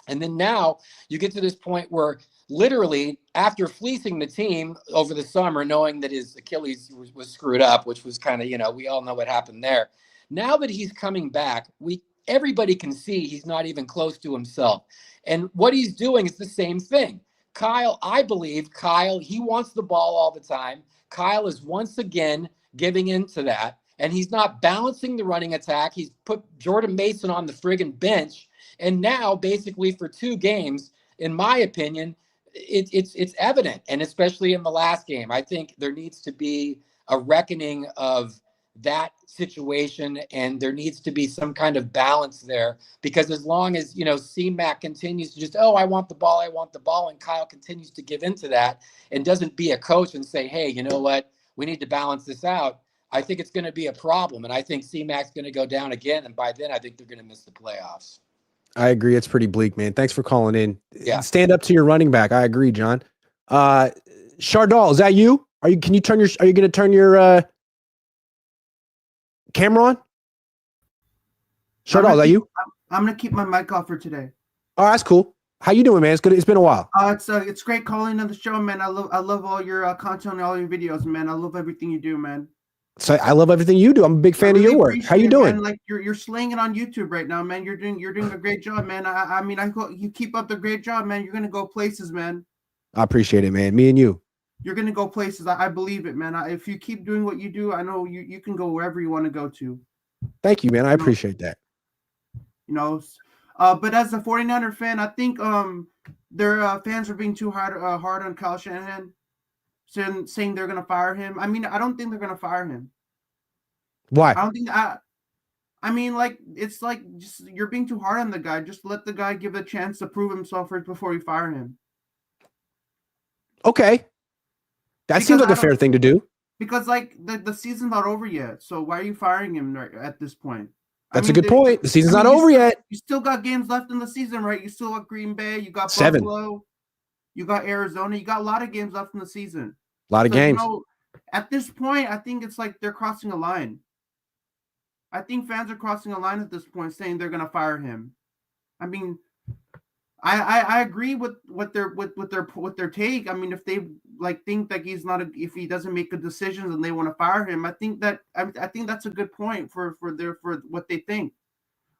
And then now you get to this point where literally after fleecing the team over the summer, knowing that his Achilles was screwed up, which was kind of, we all know what happened there. Now that he's coming back, everybody can see he's not even close to himself. And what he's doing is the same thing. I believe Kyle, he wants the ball all the time. Kyle is once again giving into that. And he's not balancing the running attack. He's put Jordan Mason on the friggin' bench. And now, basically, for 2 games, in my opinion, it's evident. And especially in the last game, I think there needs to be a reckoning of that situation, and there needs to be some kind of balance there, because as long as C-Mac continues to just, I want the ball, and Kyle continues to give into that and doesn't be a coach and say, hey, you know what, we need to balance this out, I think it's going to be a problem. And I think C-Mac's going to go down again, and by then I think they're going to miss the playoffs. I agree. It's pretty bleak, man. Thanks for calling in. Yeah. Stand up to your running back. I agree, John. Shardal, is that you? Are you going to turn your camera on? Shardal, is that you? I'm gonna keep my mic off for today. Oh, that's cool. How you doing, man? It's been a while. It's great calling on the show, man. I love all your content and all your videos, man. I love everything you do, man. So I love everything you do. I'm a big fan of your work. How you doing? Man. Like you're slinging on YouTube right now, man. You're doing a great job, man. I mean, you keep up the great job, man. You're gonna go places, man. I appreciate it, man. Me and you. You're gonna go places. I believe it, man. If you keep doing what you do, I know you can go wherever you want to go to. Thank you, man. I appreciate that. But as a 49er fan, I think their fans are being too hard on Kyle Shanahan, saying they're gonna fire him. I mean, I don't think they're gonna fire him. Why? I don't think I mean, like, it's like just you're being too hard on the guy. Just let the guy give a chance to prove himself first before you fire him. Okay. That seems like a fair thing to do. Because like the season's not over yet. So why are you firing him at this point? That's a good point. The season's not over yet. You still got games left in the season, right? You still got Green Bay, you got 7. Buffalo, you got Arizona, you got a lot of games left in the season. A lot of games. At this point, I think it's like they're crossing a line. I think fans are crossing a line at this point, saying they're gonna fire him. I mean, I agree with their take. I mean, if they think that if he doesn't make good decisions and they want to fire him, I think that's a good point for what they think.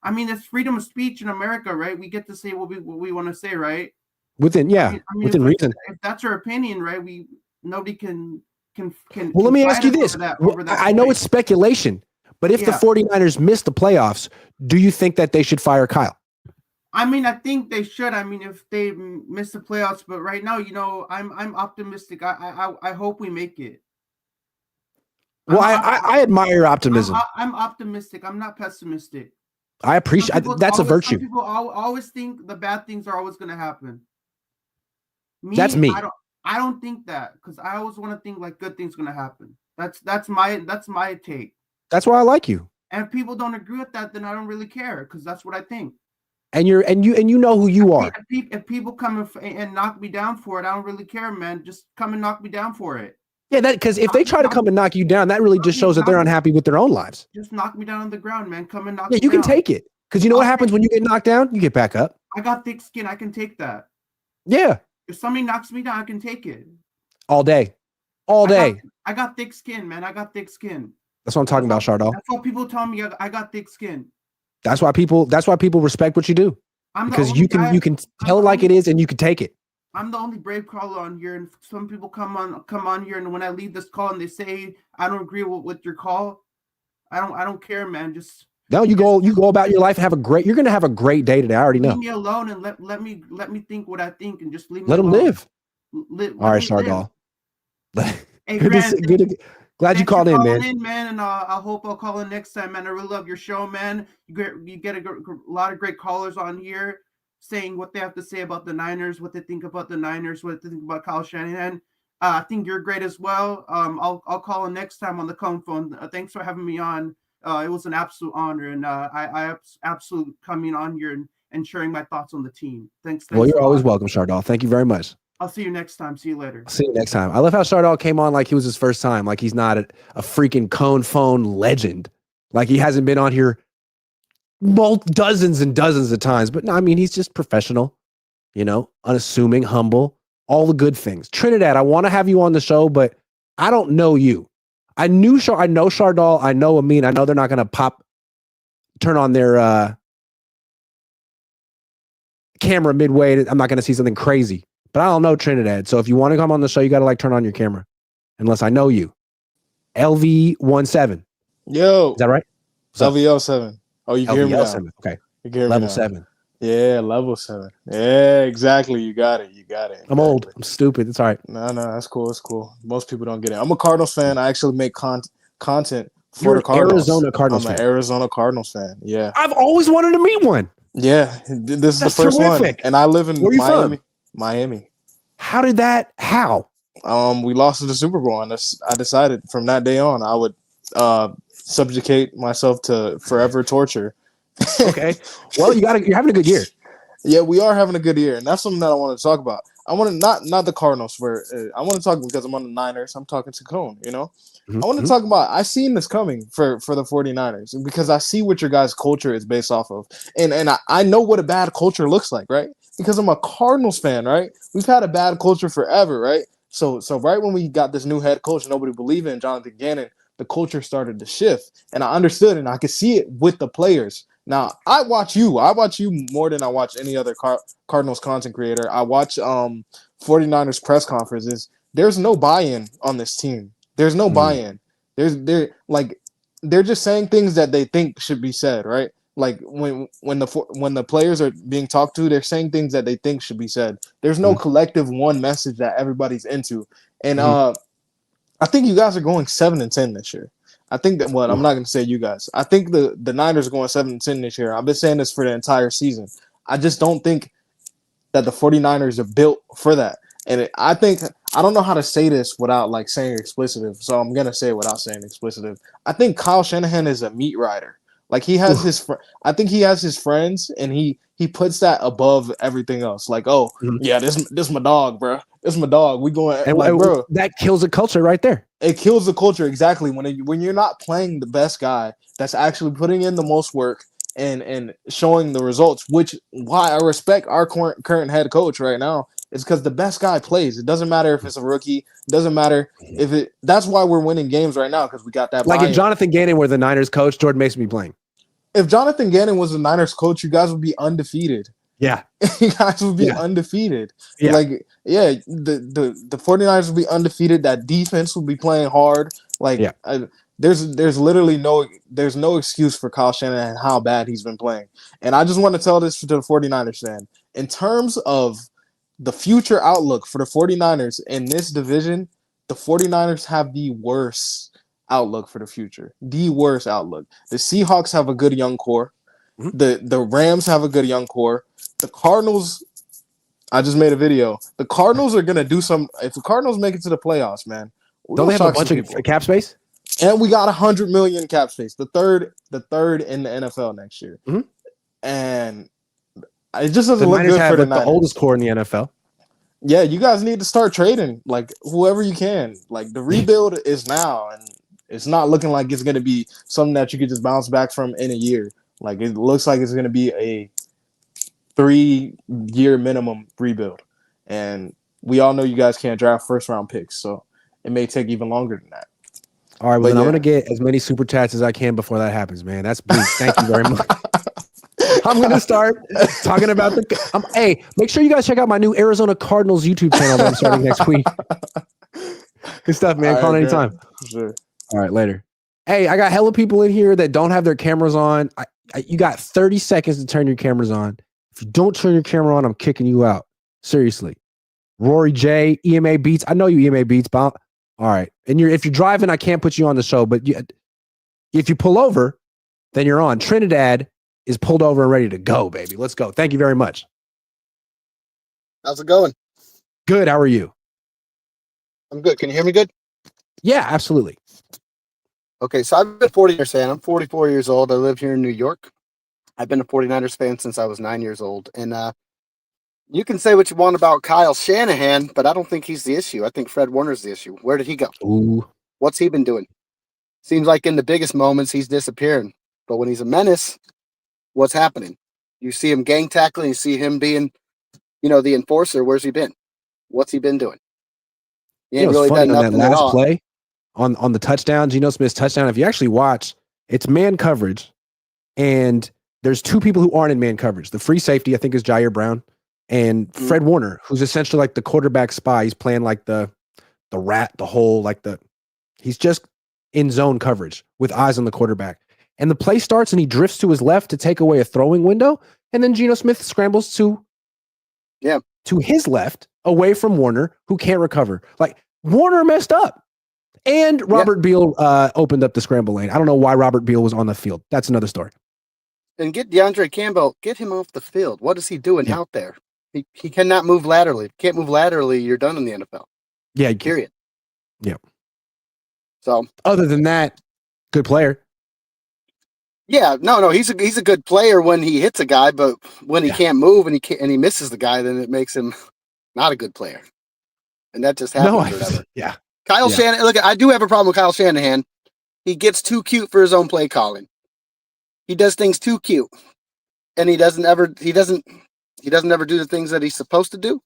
I mean, it's freedom of speech in America, right? We get to say what we want to say, right? Within within reason. If that's our opinion, right? Nobody can. Well, let me ask you this. I know it's speculation, but if the 49ers miss the playoffs, do you think that they should fire Kyle? I mean, I think they should. I mean, if they miss the playoffs, but right now, I'm optimistic. I hope we make it. Well, I admire your optimism. I'm optimistic. I'm not pessimistic. I appreciate that's a virtue. People always think the bad things are always going to happen. That's me. I don't think that, because I always want to think like good things going to happen. That's my take. That's why I like you. And if people don't agree with that, then I don't really care, because that's what I think. And you know who you are. If people come and knock me down for it, I don't really care, man. Just come and knock me down for it. Yeah, because if they try to come and knock you down, that really just shows that they're unhappy with their own lives. Just knock me down on the ground, man. Come and knock me down. Yeah, you can take it. Because you know what happens when you get knocked down? You get back up. I got thick skin. I can take that. Yeah. If somebody knocks me down, I can take it. All day. All day. I got thick skin, man. I got thick skin. That's what I'm talking about, Shardal. That's what people tell me. I got thick skin. That's why people respect what you do. Because you can tell it like it is and you can take it. I'm the only brave caller on here, and some people come on here, and when I leave this call and they say I don't agree with your call, I don't care, man. You go about your life and you're gonna have a great day today. I already know. Leave me alone and let me think what I think, and just leave me let alone. Them live. All right, Shardal. Hey, Grant, glad you called in, man. And I hope I'll call in next time, man. I really love your show, man. You get a lot of great callers on here saying what they have to say about the Niners, what they think about the Niners, what they think about Kyle Shanahan. I think you're great as well. I'll call in next time on the Cohn phone. Thanks for having me on. It was an absolute honor, and I absolutely coming on here and sharing my thoughts on the team. Thanks. Well, you're always welcome, Shardal. Thank you very much. I'll see you next time. See you later. See you next time. I love how Shardall came on like he was his first time, like he's not a freaking Cohn phone legend. Like he hasn't been on here dozens and dozens of times. But no, I mean, he's just professional, unassuming, humble, all the good things. Trinidad, I want to have you on the show, but I don't know you. I know Shardall. I know Amin. I know they're not going to turn on their camera midway. I'm not going to see something crazy. But I don't know Trinidad. So if you want to come on the show, you got to turn on your camera. Unless I know you. LV17. Yo. Is that right? LVL7. Oh, you can hear me now. LVL7. Okay. You can hear level me now. 7. Yeah, level 7. Yeah, exactly. You got it. Exactly. I'm old. I'm stupid. It's all right. No, that's cool. It's cool. Most people don't get it. I'm a Cardinals fan. I actually make content for You're the Cardinals. Arizona Cardinals I'm an fan. Arizona Cardinals fan. Yeah. I've always wanted to meet one. Yeah. This is That's the first terrific. one. And I live in Where are you Miami. from? Miami. How? We lost in the Super Bowl, and I decided from that day on I would subjugate myself to forever torture. Okay. Well, you're having a good year. Yeah, we are having a good year, and that's something that I want to talk about. I want to not the Cardinals, where I want to talk because I'm on the Niners. I'm talking to Cohn, Mm-hmm. I want to talk about. I seen this coming for the 49ers because I see what your guys' culture is based off of, and I know what a bad culture looks like, right? Because I'm a Cardinals fan, right? We've had a bad culture forever, right? So right when we got this new head coach, nobody believed in Jonathan Gannon, the culture started to shift, and I understood, and I could see it with the players. Now I watch you more than I watch any other Cardinals content creator. I watch 49ers press conferences. There's no buy-in on this team. There's no buy-in. They're just saying things that they think should be said, right? Like when the players are being talked to, they're saying things that they think should be said. There's no collective one message that everybody's into. And I think you guys are going 7-10 this year. I think that I'm not going to say you guys. I think the Niners are going 7-10 this year. I've been saying this for the entire season. I just don't think that the 49ers are built for that. And I don't know how to say this without saying explicitive, so I'm going to say it without saying explicitive. I think Kyle Shanahan is a meat rider. Like he has I think he has his friends, and he puts that above everything else. Like, yeah, this my dog, bro. This my dog. We going and bro. That kills the culture right there. It kills the culture exactly when you're not playing the best guy that's actually putting in the most work and showing the results. Which why I respect our current head coach right now is because the best guy plays. It doesn't matter if it's a rookie. It doesn't matter if it. That's why we're winning games right now because we got that. Like buy-in. if Jonathan Gannon were the Niners coach, Jordan Mason would be playing. If Jonathan Gannon was the Niners coach, you guys would be undefeated. Yeah. You guys would be undefeated. Yeah. The 49ers would be undefeated. That defense would be playing hard. There's literally no excuse for Kyle Shanahan and how bad he's been playing. And I just want to tell this to the 49ers fan. In terms of the future outlook for the 49ers in this division, the 49ers have the worst outlook for the future. The worst outlook. The Seahawks have a good young core. The Rams have a good young core. The Cardinals, I just made a video. The Cardinals are gonna do some. If the Cardinals make it to the playoffs, man, don't they have a bunch of cap space? And we got $100 million cap space, the third in the NFL next year. And it just doesn't look good for the Niners. The oldest core in the NFL. Yeah, you guys need to start trading whoever you can. The rebuild is now, and it's not looking like it's gonna be something that you could just bounce back from in a year. It looks like it's gonna be a 3-year minimum rebuild, and we all know you guys can't draft first-round picks, so it may take even longer than that. All right, well, then I'm going to get as many super chats as I can before that happens, man. That's bleak. Thank you very much. I'm going to start talking about hey, make sure you guys check out my new Arizona Cardinals YouTube channel that I'm starting next week. Good stuff, man. Call anytime. Sure. All right, later. Hey, I got hella people in here that don't have their cameras on. You got 30 seconds to turn your cameras on. If you don't turn your camera on, I'm kicking you out. Seriously. Rory J, EMA Beats. I know you EMA Beats, but all right. And if you're driving, I can't put you on the show, but if you pull over, then you're on. Trinidad is pulled over and ready to go, baby. Let's go. Thank you very much. How's it going? Good. How are you? I'm good. Can you hear me good? Yeah, absolutely. Okay, so I've been a 49ers fan. I'm 44 years old. I live here in New York. I've been a 49ers fan since I was 9 years old. And You can say what you want about Kyle Shanahan, but I don't think he's the issue. I think Fred Warner's the issue. Where did he go? Ooh. What's he been doing? Seems like in the biggest moments he's disappearing, but when he's a menace, what's happening? You see him gang tackling, you see him being, the enforcer. Where's he been? What's he been doing? He ain't really funny done on that nothing at last all. play on the touchdown, Geno Smith's touchdown. If you actually watch, it's man coverage, and there's two people who aren't in man coverage. The free safety, I think, is Jair Brown, and Fred Warner, who's essentially like the quarterback spy. He's playing like the rat, the hole, he's just in zone coverage with eyes on the quarterback. And the play starts and he drifts to his left to take away a throwing window. And then Geno Smith scrambles to his left away from Warner, who can't recover. Like, Warner messed up. And Robert Beal opened up the scramble lane. I don't know why Robert Beal was on the field. That's another story. And get DeAndre Campbell, get him off the field. What is he doing out there? He cannot move laterally. Can't move laterally, you're done in the NFL. Yeah. Period. Yeah. So other than that, good player. Yeah, no, he's a good player when he hits a guy, but when he can't move and he misses the guy, then it makes him not a good player. And that just happens or whatever. Yeah. Kyle Shanahan, look, I do have a problem with Kyle Shanahan. He gets too cute for his own play calling. He does things too cute. And he doesn't ever do the things that he's supposed to do.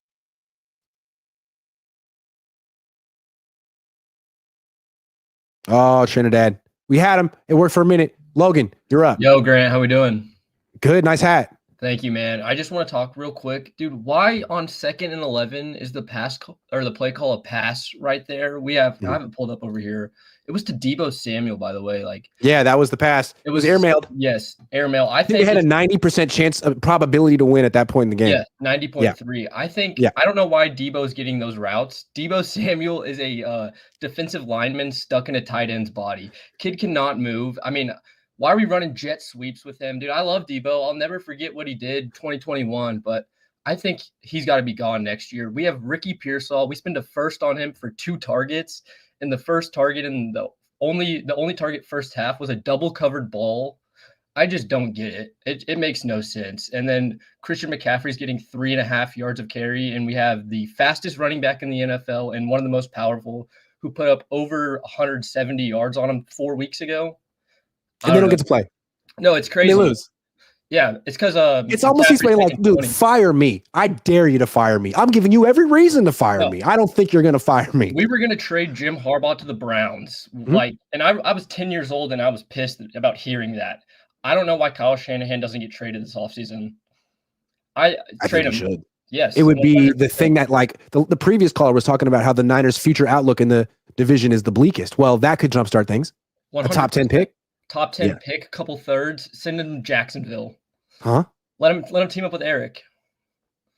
Oh, Trinidad. We had him. It worked for a minute. Logan, you're up. Yo, Grant, how we doing? Good. Nice hat. Thank you, man. I just want to talk real quick. Dude, why on 2nd and 11 is the the play call a pass right there? I have it pulled up over here. It was to Deebo Samuel, by the way. Yeah, that was the pass. It was airmailed. Yes, airmail. I think they had a 90% chance of probability to win at that point in the game. Yeah, 90.3. Yeah. I think I don't know why Deebo's getting those routes. Deebo Samuel is a defensive lineman stuck in a tight end's body. Kid cannot move. I mean, why are we running jet sweeps with him? Dude, I love Deebo. I'll never forget what he did 2021, but I think he's got to be gone next year. We have Ricky Pearsall. We spent a first on him for 2 targets. And the first target and the only target first half was a double covered ball. I just don't get it. It makes no sense. And then Christian McCaffrey's getting 3.5 yards of carry, and we have the fastest running back in the NFL and one of the most powerful who put up over 170 yards on him 4 weeks ago. And they don't get to play. No, it's crazy. And they lose. Yeah, it's because it's almost he's saying like, dude, fire me. I dare you to fire me. I'm giving you every reason to fire me. I don't think you're going to fire me. We were going to trade Jim Harbaugh to the Browns. And I was 10 years old and I was pissed about hearing that. I don't know why Kyle Shanahan doesn't get traded this offseason. I trade him. Should. Yes. It would be the thing that the previous caller was talking about how the Niners' future outlook in the division is the bleakest. Well, that could jumpstart things. 100%. A top 10 pick. Top 10 pick, a couple thirds, send him to Jacksonville. Huh? Let him team up with Eric.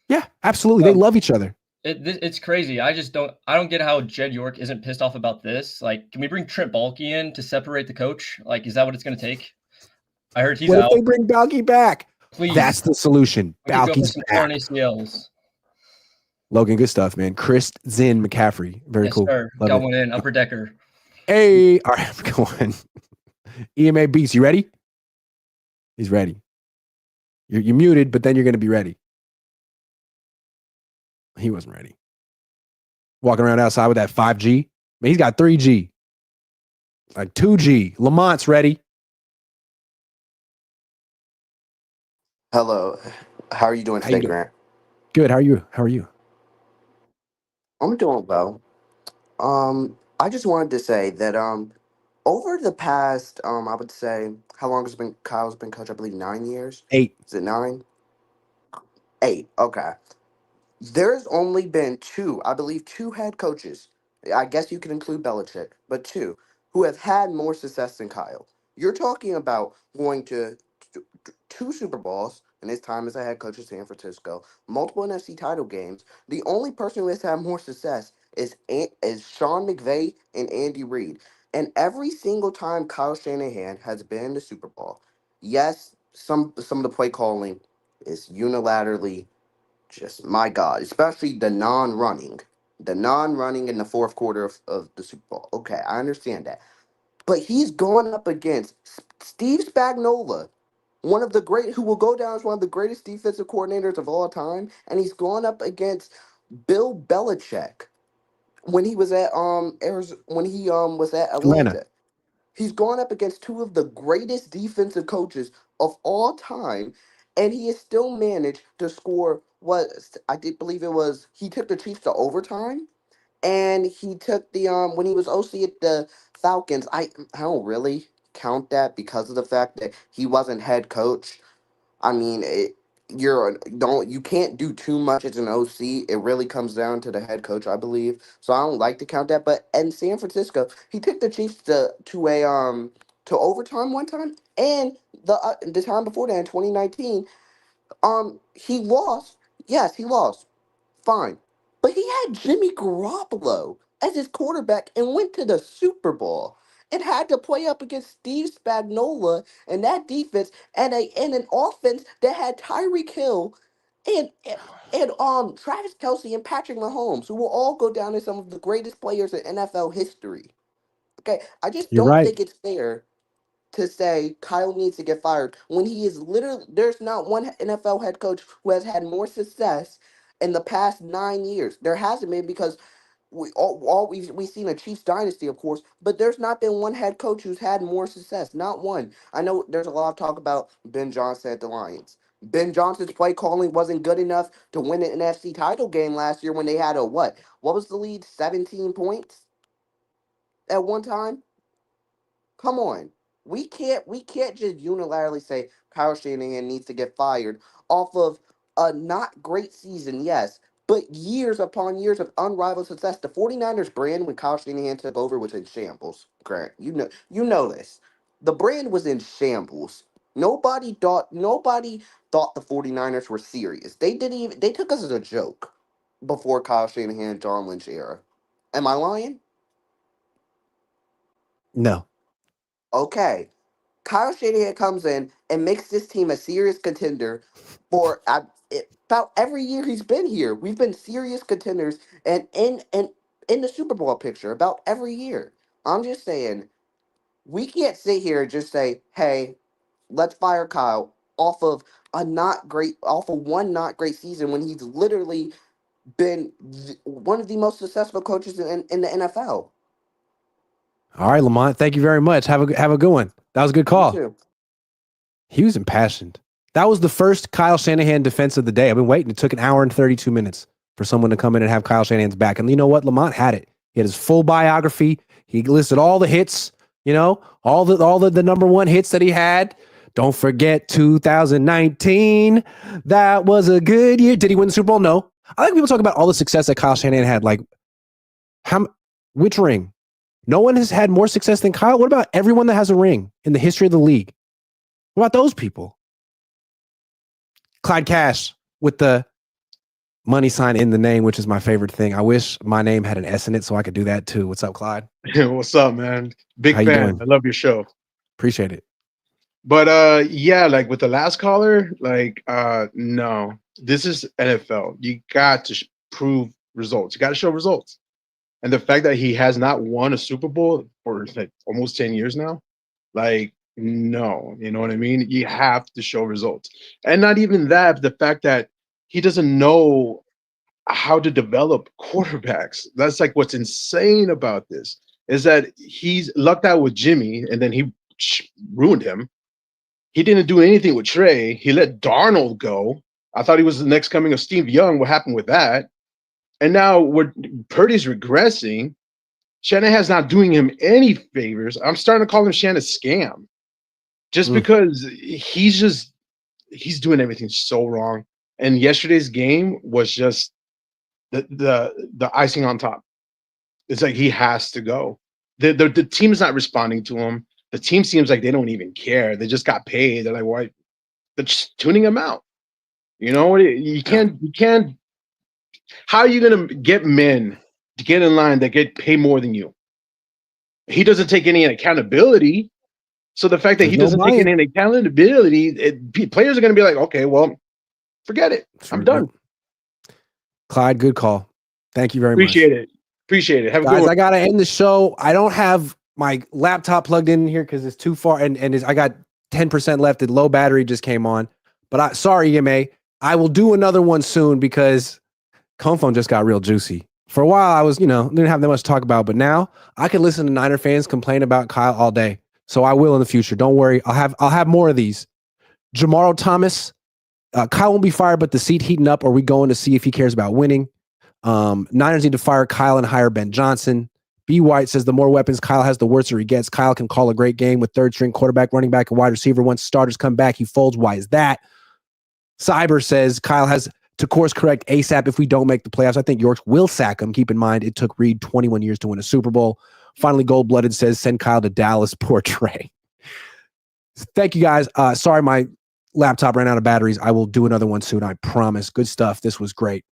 Yeah, absolutely. They love each other. It's crazy. I don't get how Jed York isn't pissed off about this. Can we bring Trent Baalke in to separate the coach? Is that what it's going to take? I heard he's what out. If they bring Baalke back? Please. That's the solution. Baalke's back. ACLs. Logan, good stuff, man. Chris Zinn McCaffrey. Very cool. Sir. Got one in. Upper decker. Hey. All right, go on. EMA Beats, you ready? He's ready. You're muted, but then you're going to be ready. He wasn't ready. Walking around outside with that 5G. Man, he's got 3G. 2G. Lamont's ready. Hello. How are you doing today, Grant? Good. How are you? I'm doing well. I just wanted to say that over the past, I would say, how long has Kyle's been coach? I believe 9 years. 8. Is it 9? 8. Okay. There's only been 2, I believe, 2 head coaches. I guess you can include Belichick, but 2 who have had more success than Kyle. You're talking about going to 2 Super Bowls in his time as a head coach of San Francisco, multiple NFC title games. The only person who has had more success is Sean McVay and Andy Reid. And every single time Kyle Shanahan has been in the Super Bowl, yes, some of the play calling is unilaterally just, my God, especially the non-running in the fourth quarter of the Super Bowl. Okay, I understand that. But he's going up against Steve Spagnuolo, one of the great, who will go down as one of the greatest defensive coordinators of all time, and he's gone up against Bill Belichick when he was at Arizona, when he was at Atlanta. Atlanta. He's gone up against two of the greatest defensive coaches of all time, and he has still managed to score what I did believe it was. He took the Chiefs to overtime, and he took the when he was OC at the Falcons. I don't really count that because of the fact that he wasn't head coach. I mean, you can't do too much as an OC. It really comes down to the head coach, I believe. So I don't like to count that. But in San Francisco, he took the Chiefs to overtime one time, and the time before that in 2019, he lost. Yes, he lost. Fine. But he had Jimmy Garoppolo as his quarterback and went to the Super Bowl and had to play up against Steve Spagnuolo and that defense and an offense that had Tyreek Hill and Travis Kelsey and Patrick Mahomes, who will all go down as some of the greatest players in NFL history. Okay, I just You're don't right. think it's fair to say Kyle needs to get fired when he is literally, there's not one NFL head coach who has had more success in the past 9 years. There hasn't been, because we've seen a Chiefs dynasty, of course, but there's not been one head coach who's had more success. Not one. I know there's a lot of talk about Ben Johnson at the Lions. Ben Johnson's play calling wasn't good enough to win an NFC title game last year when they had a what? What was the lead? 17 points at one time? Come on. We can't just unilaterally say Kyle Shanahan needs to get fired off of a not great season, yes, but years upon years of unrivaled success. The 49ers brand when Kyle Shanahan took over was in shambles. Grant, you know this. The brand was in shambles. Nobody thought the 49ers were serious. They took us as a joke before Kyle Shanahan, John Lynch era. Am I lying? No. Okay. Kyle Shanahan comes in and makes this team a serious contender for about every year he's been here. We've been serious contenders and in the Super Bowl picture about every year. I'm just saying we can't sit here and just say, "Hey, let's fire Kyle off of one not great season when he's literally been one of the most successful coaches in the NFL." All right, Lamont. Thank you very much. Have a good one. That was a good You call. too. He was impassioned. That was the first Kyle Shanahan defense of the day. I've been waiting. It took an hour and 32 minutes for someone to come in and have Kyle Shanahan's back. And you know what? Lamont had it. He had his full biography. He listed all the hits, all the number one hits that he had. Don't forget 2019. That was a good year. Did he win the Super Bowl? No. I like people talk about all the success that Kyle Shanahan had. Like, which ring? No one has had more success than Kyle. What about everyone that has a ring in the history of the league? What about those people? Clyde Cash with the money sign in the name, which is my favorite thing. I wish my name had an S in it so I could do that too. What's up, Clyde? What's up, man? Big How you fan. doing? I love your show. Appreciate it. But yeah, like with the last caller, no. This is NFL. You got to prove results. You got to show results. And the fact that he has not won a Super Bowl for like almost 10 years now, no, you know what I mean? You have to show results. And not even that, the fact that he doesn't know how to develop quarterbacks. That's like what's insane about this is that he's lucked out with Jimmy and then he ruined him. He didn't do anything with Trey. He let Darnold go. I thought he was the next coming of Steve Young. What happened with that? And now Purdy's regressing. Shanahan's not doing him any favors. I'm starting to call him Shanahan's scam. Just because he's doing everything so wrong. And yesterday's game was just the icing on top. It's like he has to go. The team is not responding to him. The team seems like they don't even care. They just got paid. They're like, why? They're just tuning him out. You know what? You can't. How are you gonna get men to get in line that get paid more than you? He doesn't take any accountability. So the fact that he doesn't take any accountability, players are going to be like, okay, well, forget it. I'm done. Clyde, good call. Thank you very much. Appreciate it. Have a good Guys, one. I got to end the show. I don't have my laptop plugged in here because it's too far. And I got 10% left. The low battery just came on. But sorry, EMA. I will do another one soon because Cohn just got real juicy. For a while, I was, didn't have that much to talk about. But now I can listen to Niner fans complain about Kyle all day. So I will in the future. Don't worry. I'll have more of these. Jamaro Thomas. Kyle won't be fired, but the seat heating up. Are we going to see if he cares about winning? Niners need to fire Kyle and hire Ben Johnson. B. White says the more weapons Kyle has, the worse he gets. Kyle can call a great game with third string quarterback, running back, and wide receiver. Once starters come back, he folds. Why is that? Cyber says Kyle has to course correct ASAP if we don't make the playoffs. I think York will sack him. Keep in mind, it took Reed 21 years to win a Super Bowl. Finally, Gold-Blooded says send Kyle to Dallas. Poor Trey. Thank you, guys. Sorry, my laptop ran out of batteries. I will do another one soon. I promise. Good stuff. This was great.